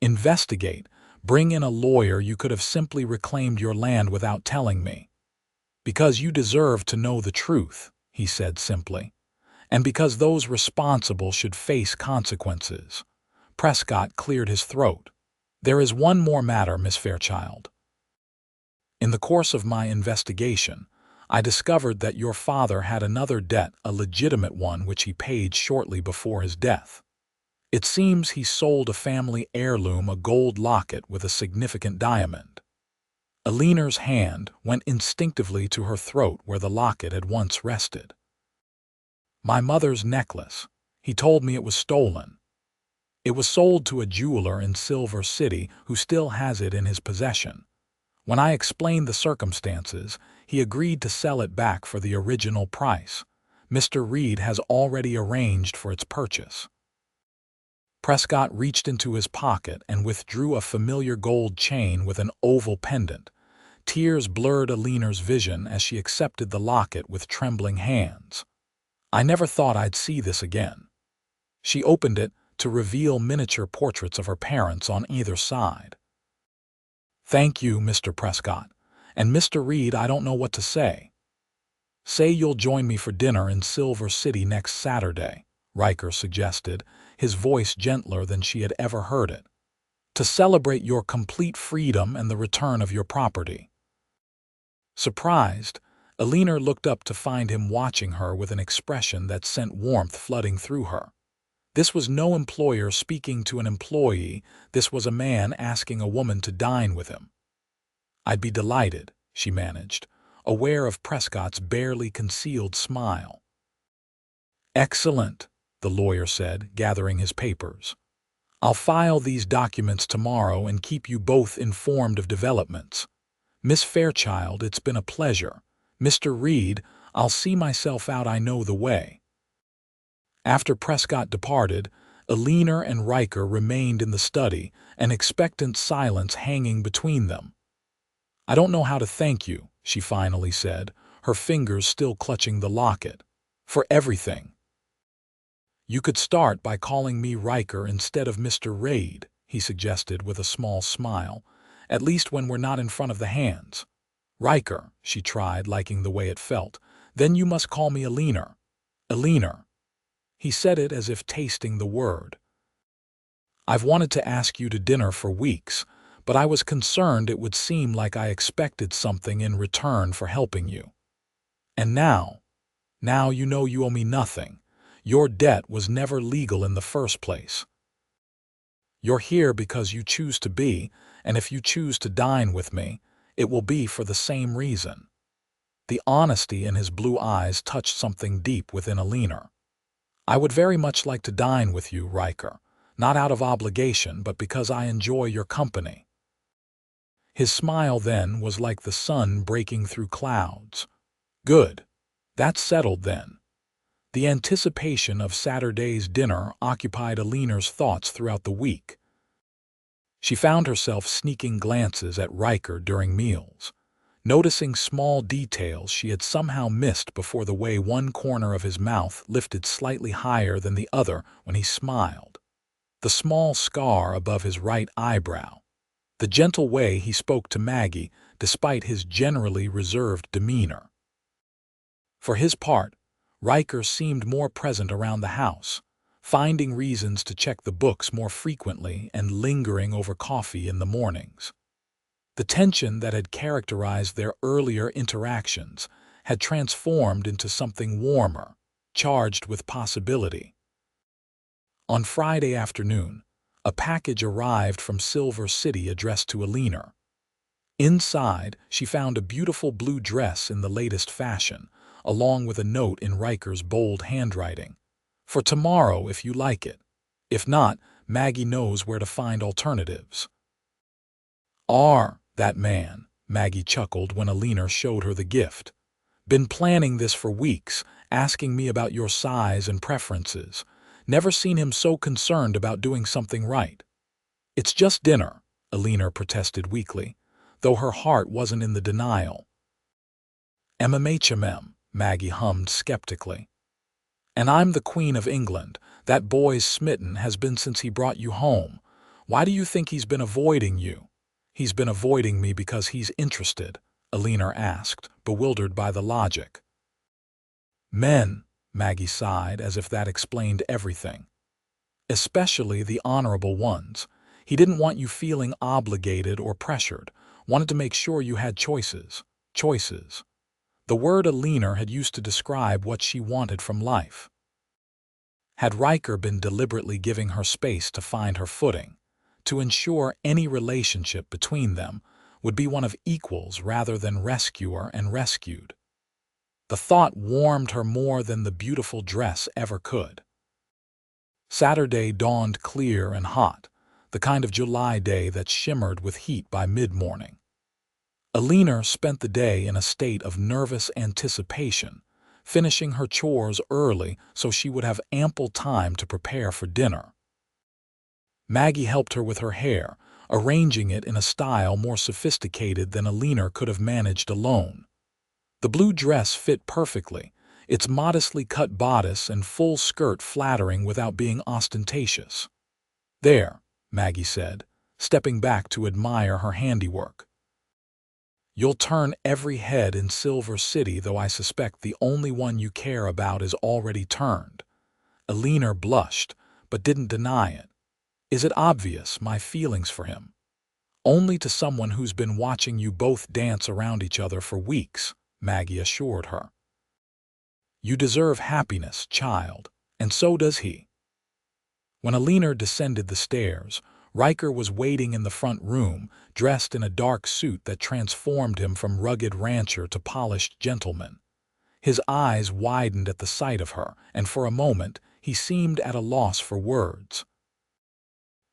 Investigate. Bring in a lawyer. You could have simply reclaimed your land without telling me. Because you deserve to know the truth, he said simply. And because those responsible should face consequences. Prescott cleared his throat. There is one more matter, Miss Fairchild. In the course of my investigation, I discovered that your father had another debt, a legitimate one which he paid shortly before his death. It seems he sold a family heirloom, a gold locket with a significant diamond. Eleanor's hand went instinctively to her throat where the locket had once rested. My mother's necklace. He told me it was stolen. It was sold to a jeweler in Silver City who still has it in his possession. When I explained the circumstances, he agreed to sell it back for the original price. Mr. Reed has already arranged for its purchase. Prescott reached into his pocket and withdrew a familiar gold chain with an oval pendant. Tears blurred Eleanor's vision as she accepted the locket with trembling hands. I never thought I'd see this again. She opened it to reveal miniature portraits of her parents on either side. Thank you, Mr. Prescott. And Mr. Reed, I don't know what to say. Say you'll join me for dinner in Silver City next Saturday, Ryker suggested, his voice gentler than she had ever heard it, to celebrate your complete freedom and the return of your property. Surprised, Eleanor looked up to find him watching her with an expression that sent warmth flooding through her. This was no employer speaking to an employee, this was a man asking a woman to dine with him. I'd be delighted, she managed, aware of Prescott's barely concealed smile. Excellent, the lawyer said, gathering his papers. I'll file these documents tomorrow and keep you both informed of developments. Miss Fairchild, it's been a pleasure. Mr. Reed, I'll see myself out. I know the way. After Prescott departed, Eleanor and Ryker remained in the study, an expectant silence hanging between them. I don't know how to thank you, she finally said, her fingers still clutching the locket. "For everything." "You could start by calling me Ryker instead of Mr. Reed," he suggested with a small smile, "at least when we're not in front of the hands." "Ryker," she tried, liking the way it felt. "Then you must call me Eleanor." "Eleanor." He said it as if tasting the word. "I've wanted to ask you to dinner for weeks, but I was concerned it would seem like I expected something in return for helping you. And now you know you owe me nothing. Your debt was never legal in the first place. You're here because you choose to be, and if you choose to dine with me, it will be for the same reason." The honesty in his blue eyes touched something deep within Eleanor. "I would very much like to dine with you, Ryker, not out of obligation, but because I enjoy your company." His smile then was like the sun breaking through clouds. "Good. That's settled then." The anticipation of Saturday's dinner occupied Eleanor's thoughts throughout the week. She found herself sneaking glances at Ryker during meals, noticing small details she had somehow missed before, the way one corner of his mouth lifted slightly higher than the other when he smiled, the small scar above his right eyebrow, the gentle way he spoke to Maggie despite his generally reserved demeanor. For his part, Ryker seemed more present around the house, finding reasons to check the books more frequently and lingering over coffee in the mornings. The tension that had characterized their earlier interactions had transformed into something warmer, charged with possibility. On Friday afternoon, a package arrived from Silver City addressed to Eleanor. Inside, she found a beautiful blue dress in the latest fashion, along with a note in Ryker's bold handwriting. "For tomorrow if you like it. If not, Maggie knows where to find alternatives." That man," Maggie chuckled when Eleanor showed her the gift. "Been planning this for weeks, asking me about your size and preferences. Never seen him so concerned about doing something right." "It's just dinner," Eleanor protested weakly, though her heart wasn't in the denial. "MMHMM," Maggie hummed skeptically. "And I'm the Queen of England. That boy's smitten has been since he brought you home. Why do you think he's been avoiding you?" "He's been avoiding me because he's interested," Eleanor asked, bewildered by the logic. "Men," Maggie sighed as if that explained everything. "Especially the honorable ones. He didn't want you feeling obligated or pressured, wanted to make sure you had choices." Choices. The word Eleanor had used to describe what she wanted from life. Had Ryker been deliberately giving her space to find her footing, to ensure any relationship between them would be one of equals rather than rescuer and rescued? The thought warmed her more than the beautiful dress ever could. Saturday dawned clear and hot, the kind of July day that shimmered with heat by mid-morning. Eleanor spent the day in a state of nervous anticipation, finishing her chores early so she would have ample time to prepare for dinner. Maggie helped her with her hair, arranging it in a style more sophisticated than Eleanor could have managed alone. The blue dress fit perfectly, its modestly cut bodice and full skirt flattering without being ostentatious. "There," Maggie said, stepping back to admire her handiwork. "You'll turn every head in Silver City, though I suspect the only one you care about is already turned." Eleanor blushed, but didn't deny it. "Is it obvious, my feelings for him?" "Only to someone who's been watching you both dance around each other for weeks," Maggie assured her. "You deserve happiness, child, and so does he." When Eleanor descended the stairs, Ryker was waiting in the front room, dressed in a dark suit that transformed him from rugged rancher to polished gentleman. His eyes widened at the sight of her, and for a moment he seemed at a loss for words.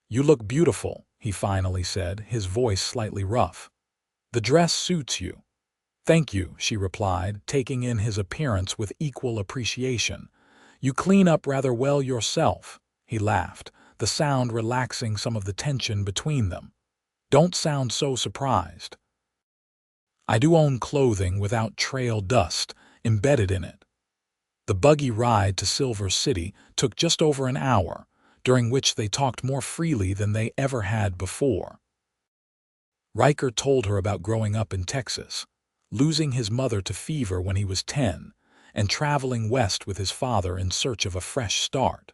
"You look beautiful," he finally said, his voice slightly rough. "The dress suits you." "Thank you," she replied, taking in his appearance with equal appreciation. "You clean up rather well yourself." He laughed, the sound relaxing some of the tension between them. "Don't sound so surprised." I do own clothing without trail dust embedded in it. The buggy ride to Silver City took just over an hour, during which they talked more freely than they ever had before. Ryker told her about growing up in Texas, losing his mother to fever when he was 10, and traveling west with his father in search of a fresh start.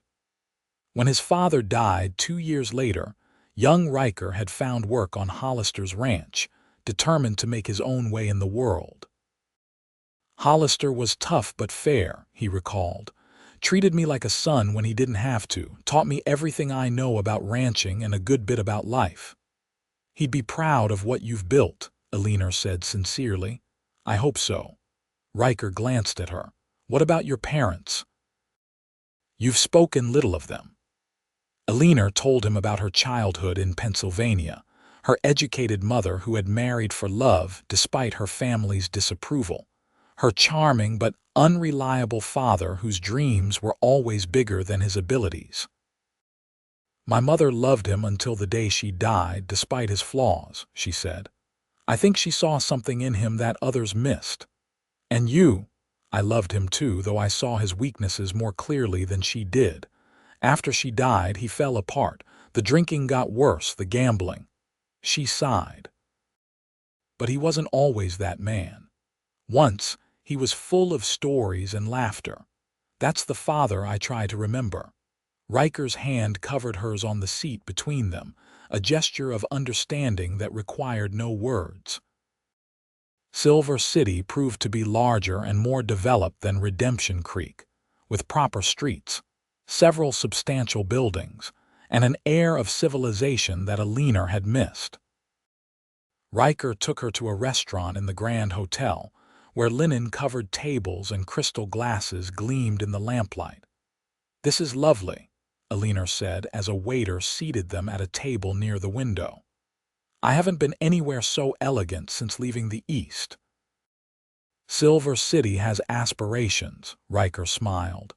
When his father died 2 years later, young Ryker had found work on Hollister's ranch, determined to make his own way in the world. Hollister was tough but fair, he recalled. Treated me like a son when he didn't have to, taught me everything I know about ranching and a good bit about life. He'd be proud of what you've built, Eleanor said sincerely. I hope so. Ryker glanced at her. What about your parents? You've spoken little of them. Eleanor told him about her childhood in Pennsylvania, her educated mother who had married for love despite her family's disapproval, her charming but unreliable father whose dreams were always bigger than his abilities. My mother loved him until the day she died, despite his flaws, she said. I think she saw something in him that others missed. And you? I loved him too, though I saw his weaknesses more clearly than she did. After she died, he fell apart. The drinking got worse, the gambling. She sighed. But he wasn't always that man. Once, he was full of stories and laughter. That's the father I try to remember. Ryker's hand covered hers on the seat between them, a gesture of understanding that required no words. Silver City proved to be larger and more developed than Redemption Creek, with proper streets, several substantial buildings, and an air of civilization that Eleanor had missed. Ryker took her to a restaurant in the Grand Hotel, where linen-covered tables and crystal glasses gleamed in the lamplight. This is lovely, Eleanor said as a waiter seated them at a table near the window. I haven't been anywhere so elegant since leaving the East. Silver City has aspirations, Ryker smiled,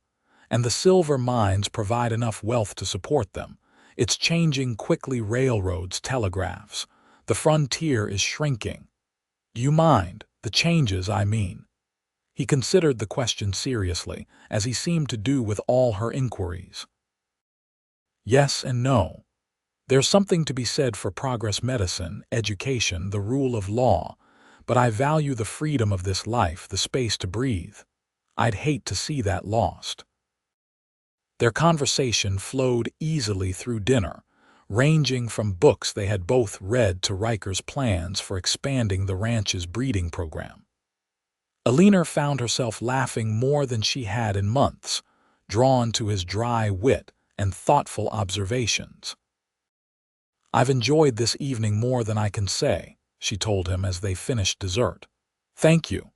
and the silver mines provide enough wealth to support them. It's changing quickly, railroads, telegraphs. The frontier is shrinking. Do you mind? The changes, I mean. He considered the question seriously, as he seemed to do with all her inquiries. Yes and no. There's something to be said for progress medicine, education, the rule of law, but I value the freedom of this life, the space to breathe. I'd hate to see that lost. Their conversation flowed easily through dinner, ranging from books they had both read to Ryker's plans for expanding the ranch's breeding program. Eleanor found herself laughing more than she had in months, drawn to his dry wit and thoughtful observations. I've enjoyed this evening more than I can say, she told him as they finished dessert. Thank you.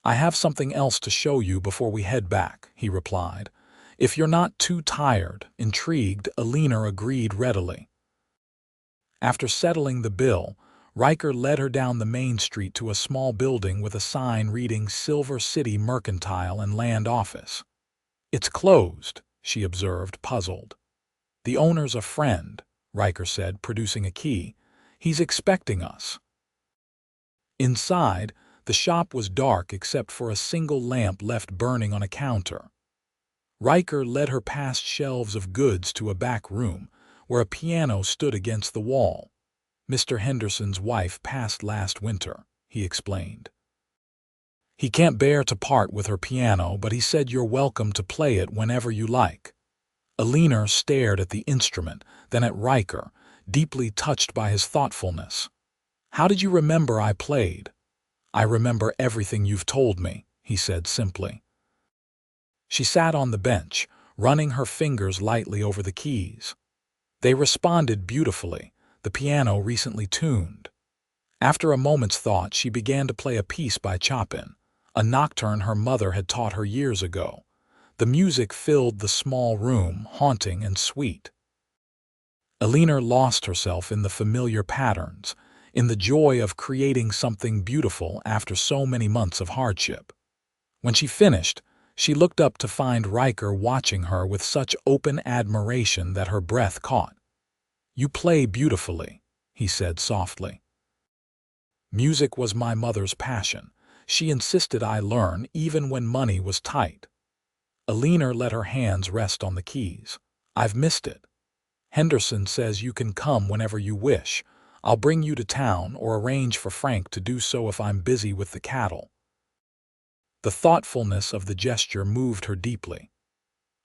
I have something else to show you before we head back, he replied. If you're not too tired, intrigued, Eleanor agreed readily. After settling the bill, Ryker led her down the main street to a small building with a sign reading Silver City Mercantile and Land Office. It's closed, she observed, puzzled. The owner's a friend, Ryker said, producing a key. He's expecting us. Inside, the shop was dark except for a single lamp left burning on a counter. Ryker led her past shelves of goods to a back room, where a piano stood against the wall. Mr. Henderson's wife passed last winter, he explained. He can't bear to part with her piano, but he said you're welcome to play it whenever you like. Eleanor stared at the instrument, then at Ryker, deeply touched by his thoughtfulness. How did you remember I played? I remember everything you've told me, he said simply. She sat on the bench, running her fingers lightly over the keys. They responded beautifully, the piano recently tuned. After a moment's thought, she began to play a piece by Chopin, a nocturne her mother had taught her years ago. The music filled the small room, haunting and sweet. Eleanor lost herself in the familiar patterns, in the joy of creating something beautiful after so many months of hardship. When she finished, she looked up to find Ryker watching her with such open admiration that her breath caught. You play beautifully, he said softly. Music was my mother's passion. She insisted I learn even when money was tight. Eleanor let her hands rest on the keys. I've missed it. Henderson says you can come whenever you wish. I'll bring you to town or arrange for Frank to do so if I'm busy with the cattle. The thoughtfulness of the gesture moved her deeply.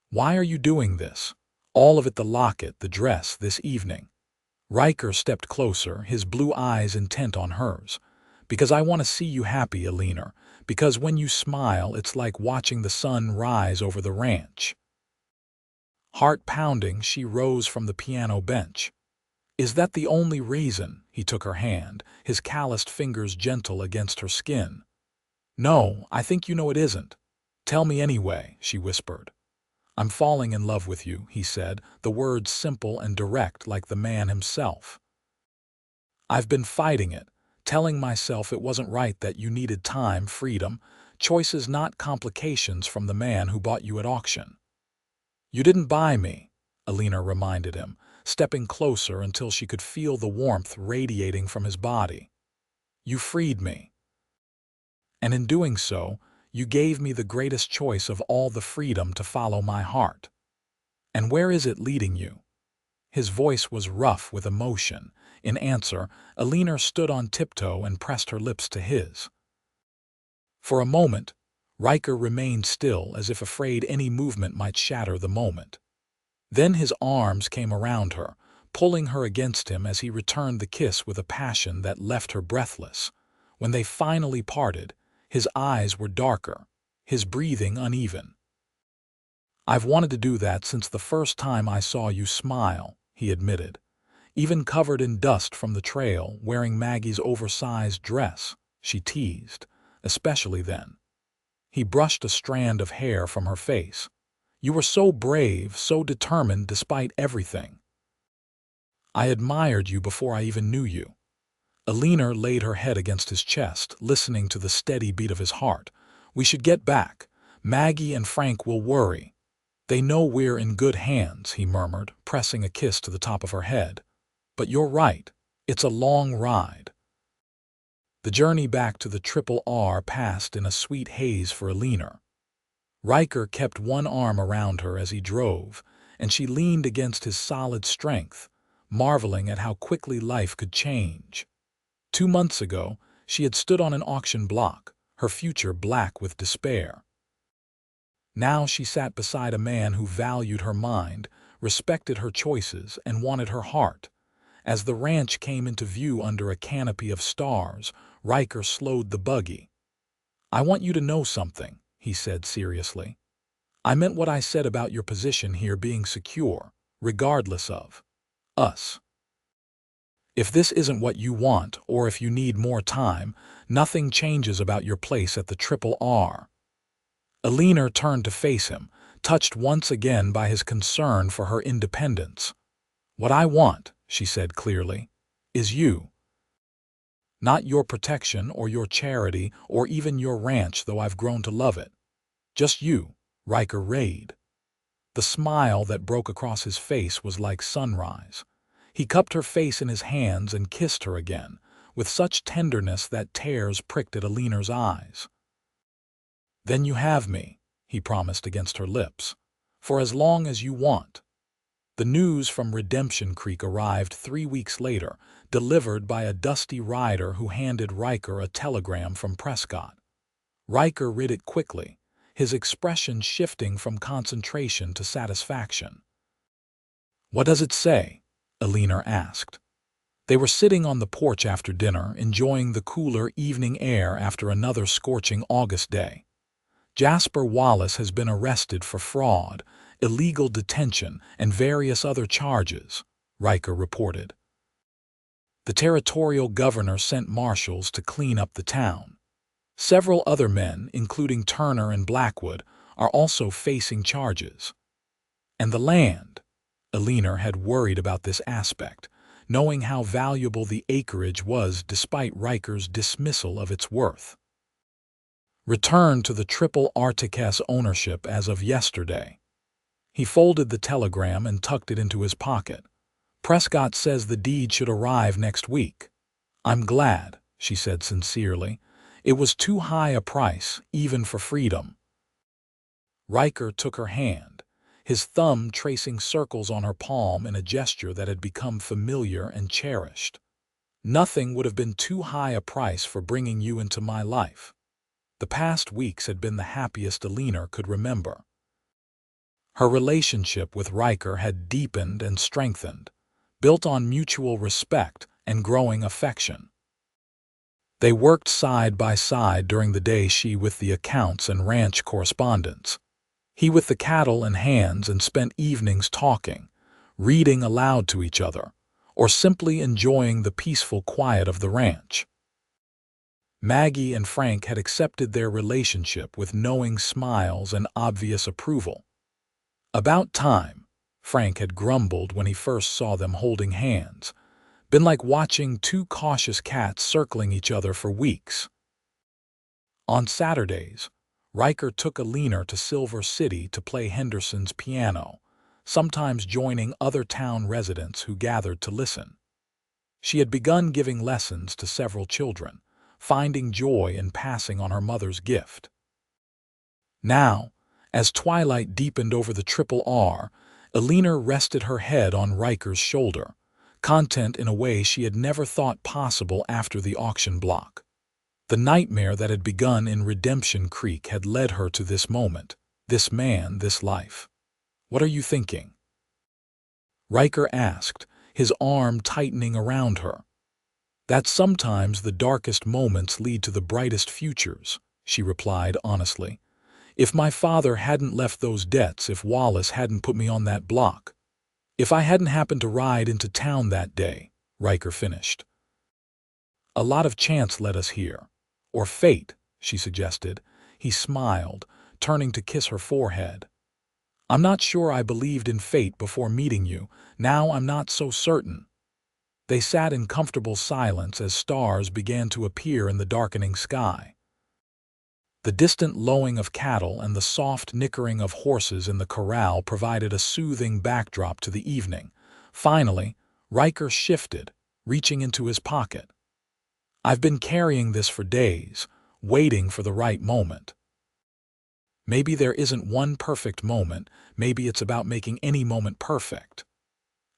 Why are you doing this? All of it, the locket, the dress, this evening. Ryker stepped closer, his blue eyes intent on hers. Because I want to see you happy, Eleanor. Because when you smile, it's like watching the sun rise over the ranch. Heart pounding, she rose from the piano bench. Is that the only reason? He took her hand, his calloused fingers gentle against her skin. No, I think you know it isn't. Tell me anyway, she whispered. I'm falling in love with you, he said, the words simple and direct like the man himself. I've been fighting it, telling myself it wasn't right, that you needed time, freedom, choices, not complications from the man who bought you at auction. You didn't buy me, Eleanor reminded him, stepping closer until she could feel the warmth radiating from his body. You freed me. And in doing so, you gave me the greatest choice of all, the freedom to follow my heart. And where is it leading you? His voice was rough with emotion. In answer, Eleanor stood on tiptoe and pressed her lips to his. For a moment, Ryker remained still, as if afraid any movement might shatter the moment. Then his arms came around her, pulling her against him as he returned the kiss with a passion that left her breathless. When they finally parted, his eyes were darker, his breathing uneven. I've wanted to do that since the first time I saw you smile, he admitted. Even covered in dust from the trail, wearing Maggie's oversized dress, she teased, especially then. He brushed a strand of hair from her face. You were so brave, so determined despite everything. I admired you before I even knew you. Eleanor laid her head against his chest, listening to the steady beat of his heart. We should get back. Maggie and Frank will worry. They know we're in good hands, he murmured, pressing a kiss to the top of her head. But you're right. It's a long ride. The journey back to the Triple R passed in a sweet haze for Eleanor. Ryker kept one arm around her as he drove, and she leaned against his solid strength, marveling at how quickly life could change. 2 months ago, she had stood on an auction block, her future black with despair. Now she sat beside a man who valued her mind, respected her choices, and wanted her heart. As the ranch came into view under a canopy of stars, Ryker slowed the buggy. I want you to know something, he said seriously. I meant what I said about your position here being secure, regardless of us. If this isn't what you want, or if you need more time, nothing changes about your place at the Triple R. Eleanor turned to face him, touched once again by his concern for her independence. What I want, she said clearly, is you. Not your protection or your charity or even your ranch, though I've grown to love it. Just you, Ryker Reed. The smile that broke across his face was like sunrise. He cupped her face in his hands and kissed her again, with such tenderness that tears pricked at Eleanor's eyes. Then you have me, he promised against her lips, for as long as you want. The news from Redemption Creek arrived 3 weeks later, delivered by a dusty rider who handed Ryker a telegram from Prescott. Ryker read it quickly, his expression shifting from concentration to satisfaction. What does it say? Eleanor asked. They were sitting on the porch after dinner, enjoying the cooler evening air after another scorching August day. Jasper Wallace has been arrested for fraud, illegal detention, and various other charges, Ryker reported. The territorial governor sent marshals to clean up the town. Several other men, including Turner and Blackwood, are also facing charges. And the land. Eleanor had worried about this aspect, knowing how valuable the acreage was despite Ryker's dismissal of its worth. Returned to the Triple Articus ownership as of yesterday. He folded the telegram and tucked it into his pocket. Prescott says the deed should arrive next week. I'm glad, she said sincerely. It was too high a price, even for freedom. Ryker took her hand, his thumb tracing circles on her palm in a gesture that had become familiar and cherished. Nothing would have been too high a price for bringing you into my life. The past weeks had been the happiest Eleanor could remember. Her relationship with Ryker had deepened and strengthened, built on mutual respect and growing affection. They worked side by side during the day, she with the accounts and ranch correspondence, he with the cattle and hands, and spent evenings talking, reading aloud to each other, or simply enjoying the peaceful quiet of the ranch. Maggie and Frank had accepted their relationship with knowing smiles and obvious approval. About time, Frank had grumbled when he first saw them holding hands. Been like watching two cautious cats circling each other for weeks. On Saturdays, Ryker took Eleanor to Silver City to play Henderson's piano, sometimes joining other town residents who gathered to listen. She had begun giving lessons to several children, finding joy in passing on her mother's gift. Now, as twilight deepened over the Triple R, Eleanor rested her head on Ryker's shoulder, content in a way she had never thought possible after the auction block. The nightmare that had begun in Redemption Creek had led her to this moment, this man, this life. "What are you thinking?" Ryker asked, his arm tightening around her. "That sometimes the darkest moments lead to the brightest futures," she replied honestly. "If my father hadn't left those debts, if Wallace hadn't put me on that block, if I hadn't happened to ride into town that day," Ryker finished. "A lot of chance led us here. Or fate," she suggested. He smiled, turning to kiss her forehead. "I'm not sure I believed in fate before meeting you. Now I'm not so certain." They sat in comfortable silence as stars began to appear in the darkening sky. The distant lowing of cattle and the soft nickering of horses in the corral provided a soothing backdrop to the evening. Finally, Ryker shifted, reaching into his pocket. "I've been carrying this for days, waiting for the right moment." Maybe there isn't one perfect moment, maybe it's about making any moment perfect.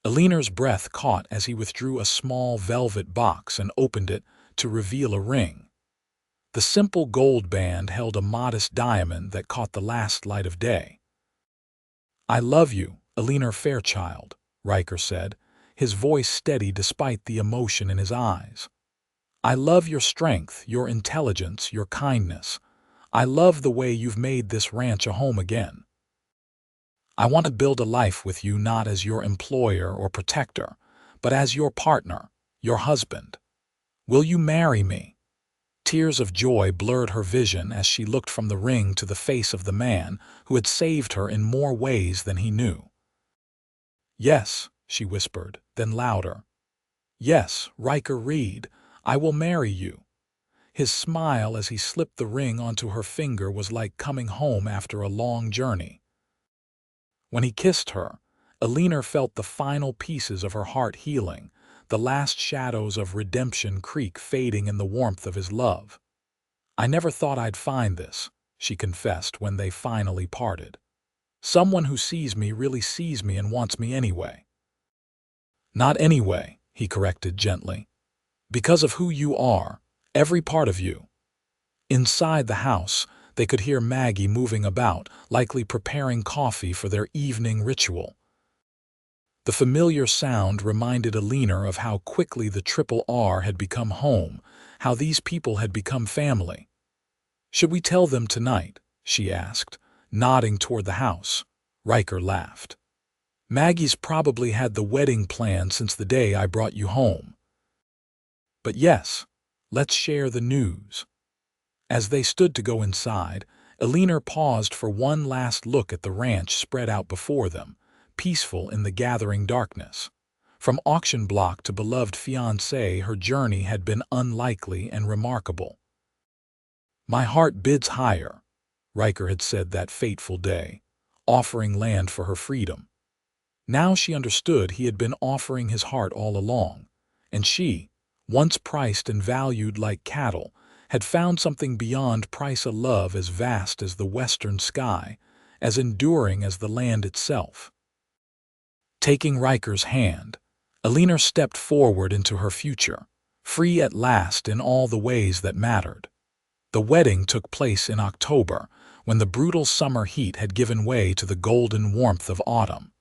Eleanor's breath caught as he withdrew a small velvet box and opened it to reveal a ring. The simple gold band held a modest diamond that caught the last light of day. "I love you, Eleanor Fairchild," Ryker said, his voice steady despite the emotion in his eyes. "I love your strength, your intelligence, your kindness. I love the way you've made this ranch a home again. I want to build a life with you not as your employer or protector, but as your partner, your husband. Will you marry me?" Tears of joy blurred her vision as she looked from the ring to the face of the man who had saved her in more ways than he knew. "Yes," she whispered, then louder. "Yes, Ryker Reed, I will marry you." His smile as he slipped the ring onto her finger was like coming home after a long journey. When he kissed her, Eleanor felt the final pieces of her heart healing, the last shadows of Redemption Creek fading in the warmth of his love. "I never thought I'd find this," she confessed when they finally parted. "Someone who sees me really sees me and wants me anyway." "Not anyway," he corrected gently. "Because of who you are, every part of you." Inside the house, they could hear Maggie moving about, likely preparing coffee for their evening ritual. The familiar sound reminded Eleanor of how quickly the Triple R had become home, how these people had become family. "Should we tell them tonight?" she asked, nodding toward the house. Ryker laughed. "Maggie's probably had the wedding planned since the day I brought you home. But yes, let's share the news." As they stood to go inside, Eleanor paused for one last look at the ranch spread out before them, peaceful in the gathering darkness. From auction block to beloved fiancé, her journey had been unlikely and remarkable. "My heart bids higher," Ryker had said that fateful day, offering land for her freedom. Now she understood he had been offering his heart all along, and she, once priced and valued like cattle, had found something beyond price, a love as vast as the western sky, as enduring as the land itself. Taking Ryker's hand, Eleanor stepped forward into her future, free at last in all the ways that mattered. The wedding took place in October, when the brutal summer heat had given way to the golden warmth of autumn.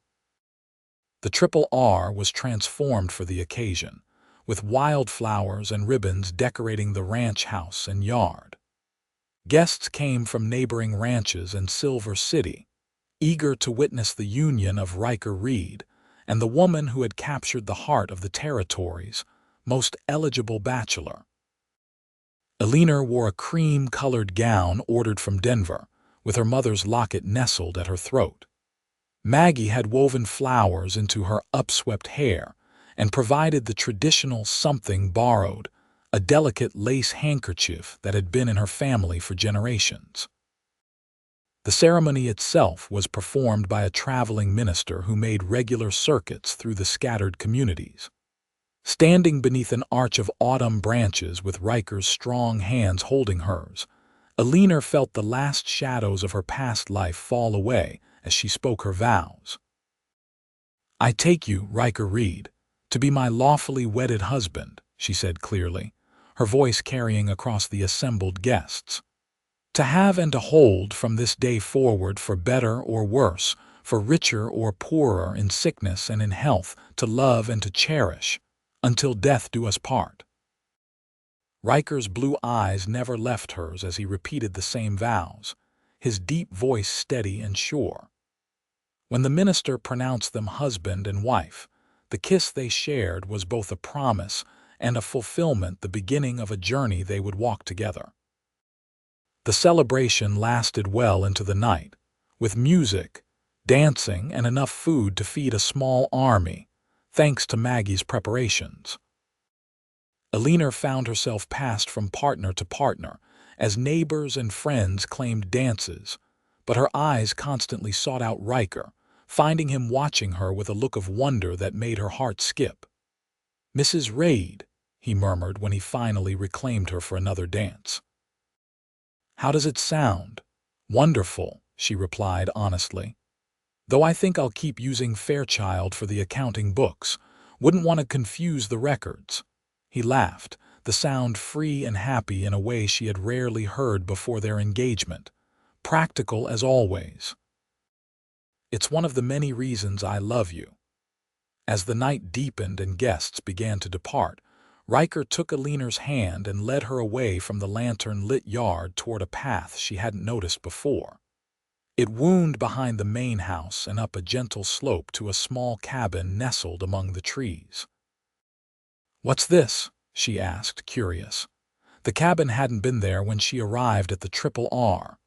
The Triple R was transformed for the occasion, with wildflowers and ribbons decorating the ranch house and yard. Guests came from neighboring ranches and Silver City, eager to witness the union of Ryker Reed and the woman who had captured the heart of the territory's most eligible bachelor. Eleanor wore a cream-colored gown ordered from Denver, with her mother's locket nestled at her throat. Maggie had woven flowers into her upswept hair and provided the traditional something borrowed, a delicate lace handkerchief that had been in her family for generations. The ceremony itself was performed by a traveling minister who made regular circuits through the scattered communities. Standing beneath an arch of autumn branches with Ryker's strong hands holding hers, Eleanor felt the last shadows of her past life fall away as she spoke her vows. "I take you, Ryker Reed, to be my lawfully wedded husband," she said clearly, her voice carrying across the assembled guests. "To have and to hold from this day forward, for better or worse, for richer or poorer, in sickness and in health, to love and to cherish, until death do us part." Ryker's blue eyes never left hers as he repeated the same vows, his deep voice steady and sure. When the minister pronounced them husband and wife, the kiss they shared was both a promise and a fulfillment, the beginning of a journey they would walk together. The celebration lasted well into the night, with music, dancing, and enough food to feed a small army, thanks to Maggie's preparations. Eleanor found herself passed from partner to partner as neighbors and friends claimed dances, but her eyes constantly sought out Ryker, finding him watching her with a look of wonder that made her heart skip. "Mrs. Reed," he murmured when he finally reclaimed her for another dance. "How does it sound?" "Wonderful," she replied honestly. "Though I think I'll keep using Fairchild for the accounting books. Wouldn't want to confuse the records." He laughed, the sound free and happy in a way she had rarely heard before their engagement. Practical as always. "It's one of the many reasons I love you." As the night deepened and guests began to depart, Ryker took Eleanor's hand and led her away from the lantern-lit yard toward a path she hadn't noticed before. It wound behind the main house and up a gentle slope to a small cabin nestled among the trees. "What's this?" she asked, curious. The cabin hadn't been there when she arrived at the Triple R.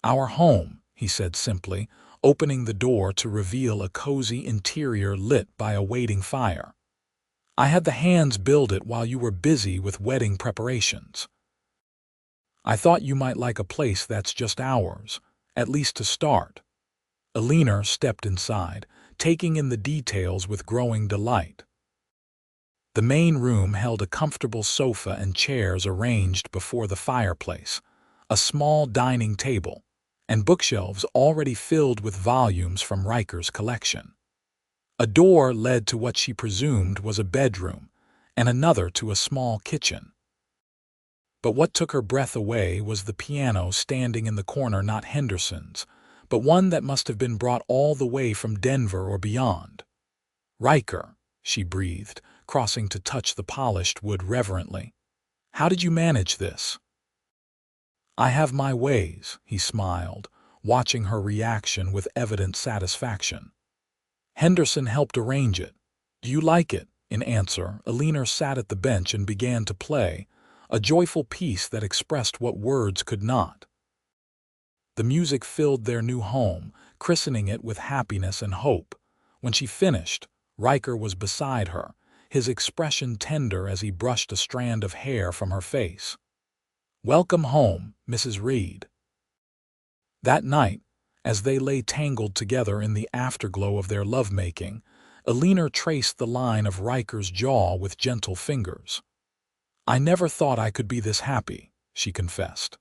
"Our home," he said simply, opening the door to reveal a cozy interior lit by a waiting fire. "I had the hands build it while you were busy with wedding preparations. I thought you might like a place that's just ours, at least to start." Eleanor stepped inside, taking in the details with growing delight. The main room held a comfortable sofa and chairs arranged before the fireplace, a small dining table, and bookshelves already filled with volumes from Ryker's collection. A door led to what she presumed was a bedroom, and another to a small kitchen. But what took her breath away was the piano standing in the corner, not Henderson's, but one that must have been brought all the way from Denver or beyond. "Ryker," she breathed, crossing to touch the polished wood reverently. "How did you manage this?" "I have my ways," he smiled, watching her reaction with evident satisfaction. "Henderson helped arrange it. Do you like it?" In answer, Eleanor sat at the bench and began to play, a joyful piece that expressed what words could not. The music filled their new home, christening it with happiness and hope. When she finished, Ryker was beside her, his expression tender as he brushed a strand of hair from her face. "Welcome home, Mrs. Reed." That night, as they lay tangled together in the afterglow of their lovemaking, Eleanor traced the line of Ryker's jaw with gentle fingers. "I never thought I could be this happy," she confessed.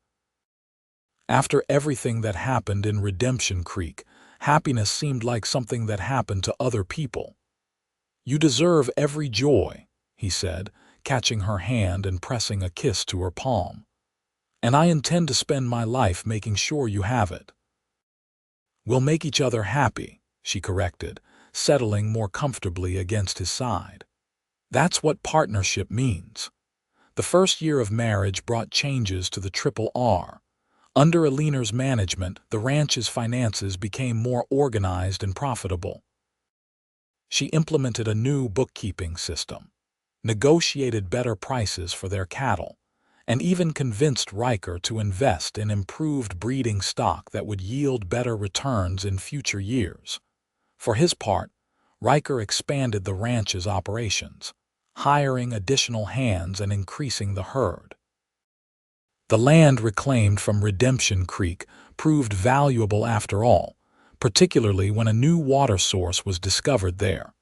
After everything that happened in Redemption Creek, happiness seemed like something that happened to other people. "You deserve every joy," he said, catching her hand and pressing a kiss to her palm. "And I intend to spend my life making sure you have it." "We'll make each other happy," she corrected, settling more comfortably against his side. "That's what partnership means." The first year of marriage brought changes to the Triple R. Under Eleanor's management, the ranch's finances became more organized and profitable. She implemented a new bookkeeping system, negotiated better prices for their cattle, and even convinced Ryker to invest in improved breeding stock that would yield better returns in future years. For his part, Ryker expanded the ranch's operations, hiring additional hands and increasing the herd. The land reclaimed from Redemption Creek proved valuable after all, particularly when a new water source was discovered there.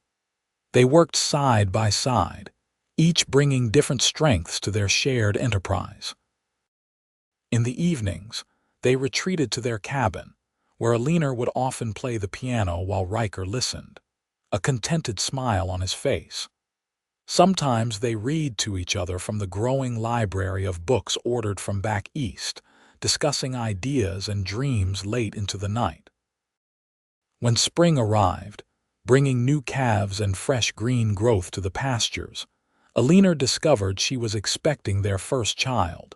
They worked side by side, each bringing different strengths to their shared enterprise. In the evenings, they retreated to their cabin, where Eleanor would often play the piano while Ryker listened, a contented smile on his face. Sometimes they read to each other from the growing library of books ordered from back east, discussing ideas and dreams late into the night. When spring arrived, bringing new calves and fresh green growth to the pastures, Eleanor discovered she was expecting their first child.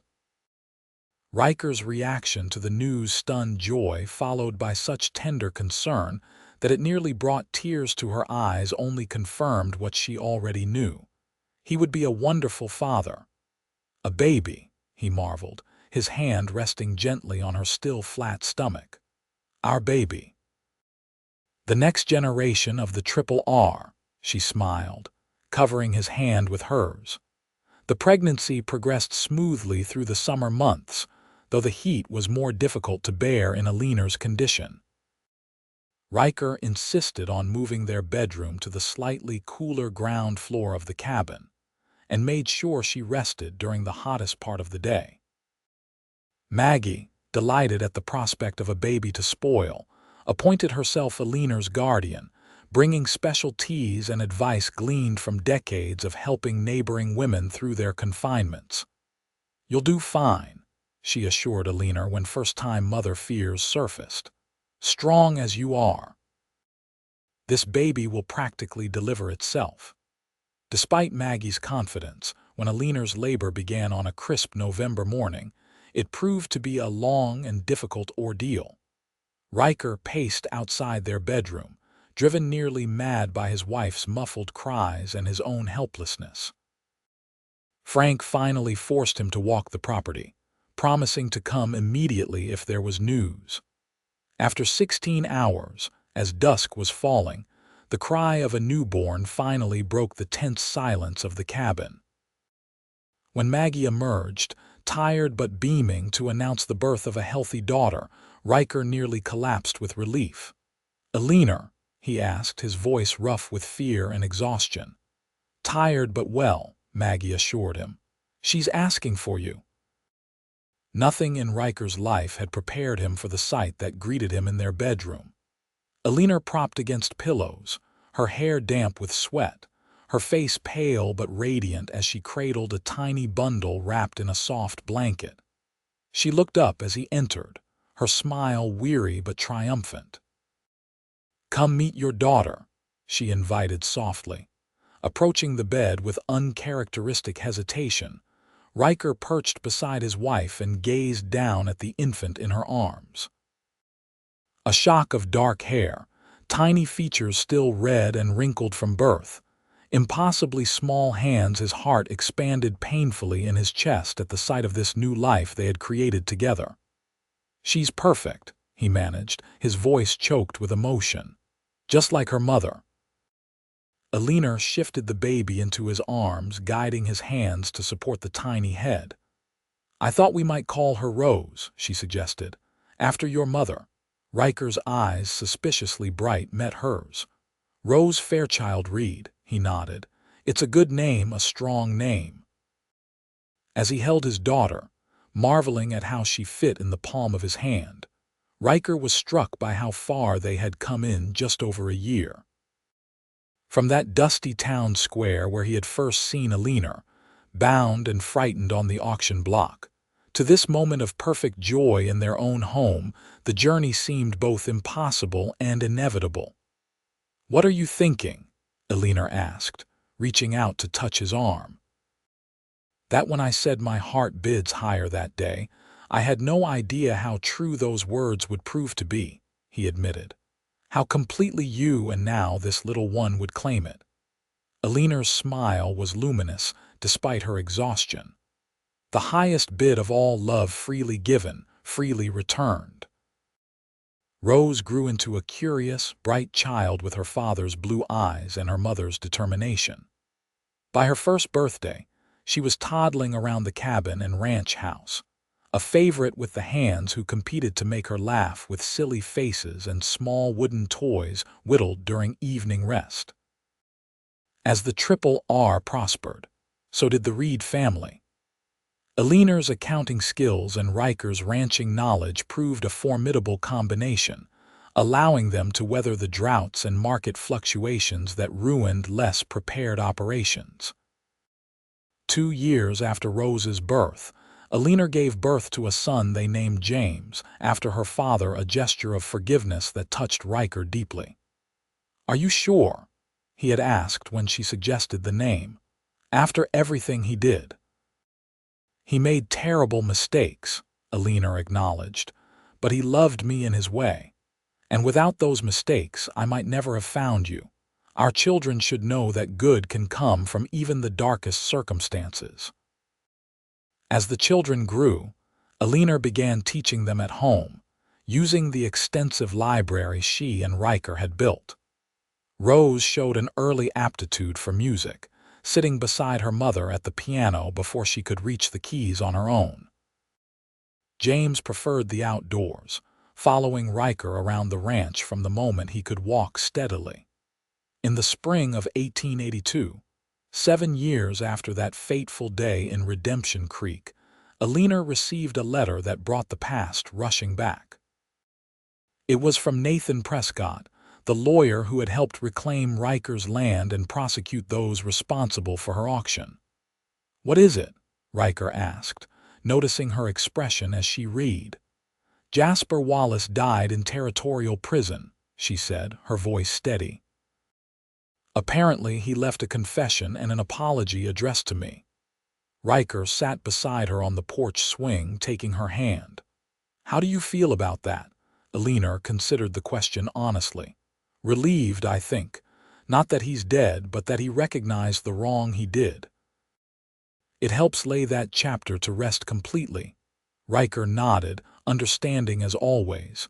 Ryker's reaction to the news stunned joy, followed by such tender concern that it nearly brought tears to her eyes, only confirmed what she already knew. He would be a wonderful father. "A baby," he marveled, his hand resting gently on her still flat stomach. "Our baby. The next generation of the Triple R," she smiled, covering his hand with hers. The pregnancy progressed smoothly through the summer months, though the heat was more difficult to bear in Eleanor's condition. Ryker insisted on moving their bedroom to the slightly cooler ground floor of the cabin, and made sure she rested during the hottest part of the day. Maggie, delighted at the prospect of a baby to spoil, appointed herself Eleanor's guardian, bringing special teas and advice gleaned from decades of helping neighboring women through their confinements. "You'll do fine," she assured Eleanor when first-time mother fears surfaced. "Strong as you are. This baby will practically deliver itself." Despite Maggie's confidence, when Eleanor's labor began on a crisp November morning, it proved to be a long and difficult ordeal. Ryker paced outside their bedroom, driven nearly mad by his wife's muffled cries and his own helplessness. Frank finally forced him to walk the property, promising to come immediately if there was news. After 16 hours, as dusk was falling, the cry of a newborn finally broke the tense silence of the cabin. When Maggie emerged, tired but beaming, to announce the birth of a healthy daughter, Ryker nearly collapsed with relief. "Eleanor," he asked, his voice rough with fear and exhaustion. "Tired but well," Maggie assured him. "She's asking for you." Nothing in Ryker's life had prepared him for the sight that greeted him in their bedroom. Eleanor propped against pillows, her hair damp with sweat, her face pale but radiant as she cradled a tiny bundle wrapped in a soft blanket. She looked up as he entered, her smile weary but triumphant. "Come meet your daughter," she invited softly. Approaching the bed with uncharacteristic hesitation, Ryker perched beside his wife and gazed down at the infant in her arms. A shock of dark hair, tiny features still red and wrinkled from birth, impossibly small hands. His heart expanded painfully in his chest at the sight of this new life they had created together. "She's perfect," he managed, his voice choked with emotion. "Just like her mother." Eleanor shifted the baby into his arms, guiding his hands to support the tiny head. "I thought we might call her Rose," she suggested, "after your mother." Ryker's eyes, suspiciously bright, met hers. "Rose Fairchild Reed," he nodded. "It's a good name, a strong name." As he held his daughter, marveling at how she fit in the palm of his hand, Ryker was struck by how far they had come in just over a year. From that dusty town square where he had first seen Eleanor, bound and frightened on the auction block, to this moment of perfect joy in their own home, the journey seemed both impossible and inevitable. "What are you thinking?" Eleanor asked, reaching out to touch his arm. "That when I said my heart bids higher that day, I had no idea how true those words would prove to be," he admitted. "How completely you and now this little one would claim it." Eleanor's smile was luminous despite her exhaustion. The highest bid of all love freely given, freely returned. Rose grew into a curious, bright child with her father's blue eyes and her mother's determination. By her first birthday, she was toddling around the cabin and ranch house, a favorite with the hands who competed to make her laugh with silly faces and small wooden toys whittled during evening rest. As the Triple R prospered, so did the Reed family. Eleanor's accounting skills and Ryker's ranching knowledge proved a formidable combination, allowing them to weather the droughts and market fluctuations that ruined less prepared operations. 2 years after Rose's birth, Eleanor gave birth to a son they named James, after her father, a gesture of forgiveness that touched Ryker deeply. "Are you sure?" he had asked when she suggested the name. "After everything he did." "He made terrible mistakes," Eleanor acknowledged, "but he loved me in his way. And without those mistakes, I might never have found you. Our children should know that good can come from even the darkest circumstances." As the children grew, Eleanor began teaching them at home, using the extensive library she and Ryker had built. Rose showed an early aptitude for music, sitting beside her mother at the piano before she could reach the keys on her own. James preferred the outdoors, following Ryker around the ranch from the moment he could walk steadily. In the spring of 1882, 7 years after that fateful day in Redemption Creek, Eleanor received a letter that brought the past rushing back. It was from Nathan Prescott, the lawyer who had helped reclaim Ryker's land and prosecute those responsible for her auction. "What is it?" Ryker asked, noticing her expression as she read. "Jasper Wallace died in territorial prison," she said, her voice steady. "Apparently he left a confession and an apology addressed to me." Ryker sat beside her on the porch swing, taking her hand. "How do you feel about that?" Eleanor considered the question honestly. "Relieved, I think. Not that he's dead, but that he recognized the wrong he did." "It helps lay that chapter to rest completely." Ryker nodded, understanding as always.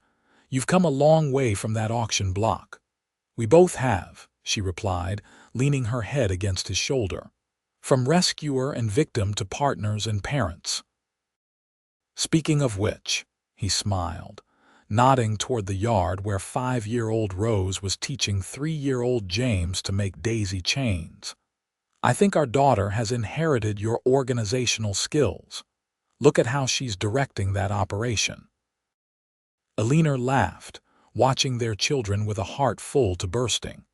"You've come a long way from that auction block." "We both have," she replied, leaning her head against his shoulder. "From rescuer and victim to partners and parents." "Speaking of which," he smiled, nodding toward the yard where 5-year-old Rose was teaching 3-year-old James to make daisy chains. "I think our daughter has inherited your organizational skills. Look at how she's directing that operation." Eleanor laughed, watching their children with a heart full to bursting.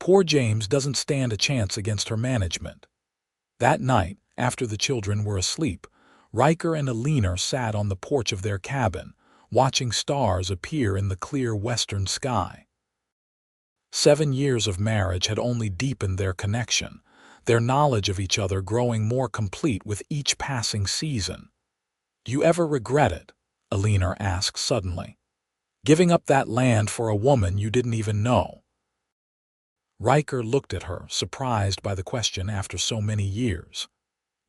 "Poor James doesn't stand a chance against her management." That night, after the children were asleep, Ryker and Eleanor sat on the porch of their cabin, watching stars appear in the clear western sky. 7 years of marriage had only deepened their connection, their knowledge of each other growing more complete with each passing season. "Do you ever regret it?" Eleanor asked suddenly. "Giving up that land for a woman you didn't even know?" Ryker looked at her, surprised by the question after so many years.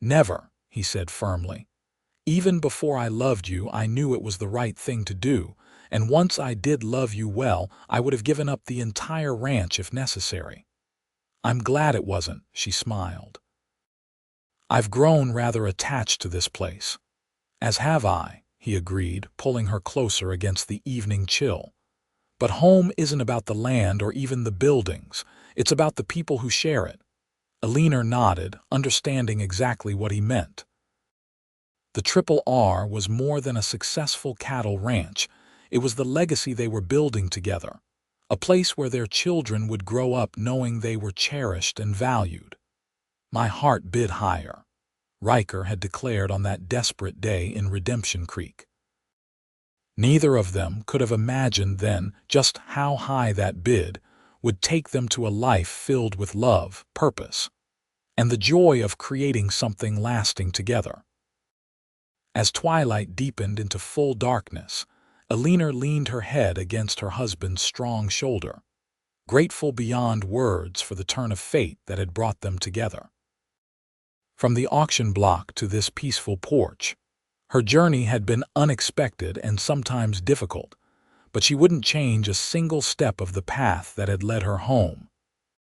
"Never," he said firmly. "Even before I loved you, I knew it was the right thing to do, and once I did love you well, I would have given up the entire ranch if necessary." "I'm glad it wasn't," she smiled. "I've grown rather attached to this place." "As have I," he agreed, pulling her closer against the evening chill. "But home isn't about the land or even the buildings. It's about the people who share it." Eleanor nodded, understanding exactly what he meant. The Triple R was more than a successful cattle ranch. It was the legacy they were building together, a place where their children would grow up knowing they were cherished and valued. My heart bid higher, Ryker had declared on that desperate day in Redemption Creek. Neither of them could have imagined then just how high that bid would take them to a life filled with love, purpose, and the joy of creating something lasting together. As twilight deepened into full darkness, Eleanor leaned her head against her husband's strong shoulder, grateful beyond words for the turn of fate that had brought them together. From the auction block to this peaceful porch, her journey had been unexpected and sometimes difficult, but she wouldn't change a single step of the path that had led her home.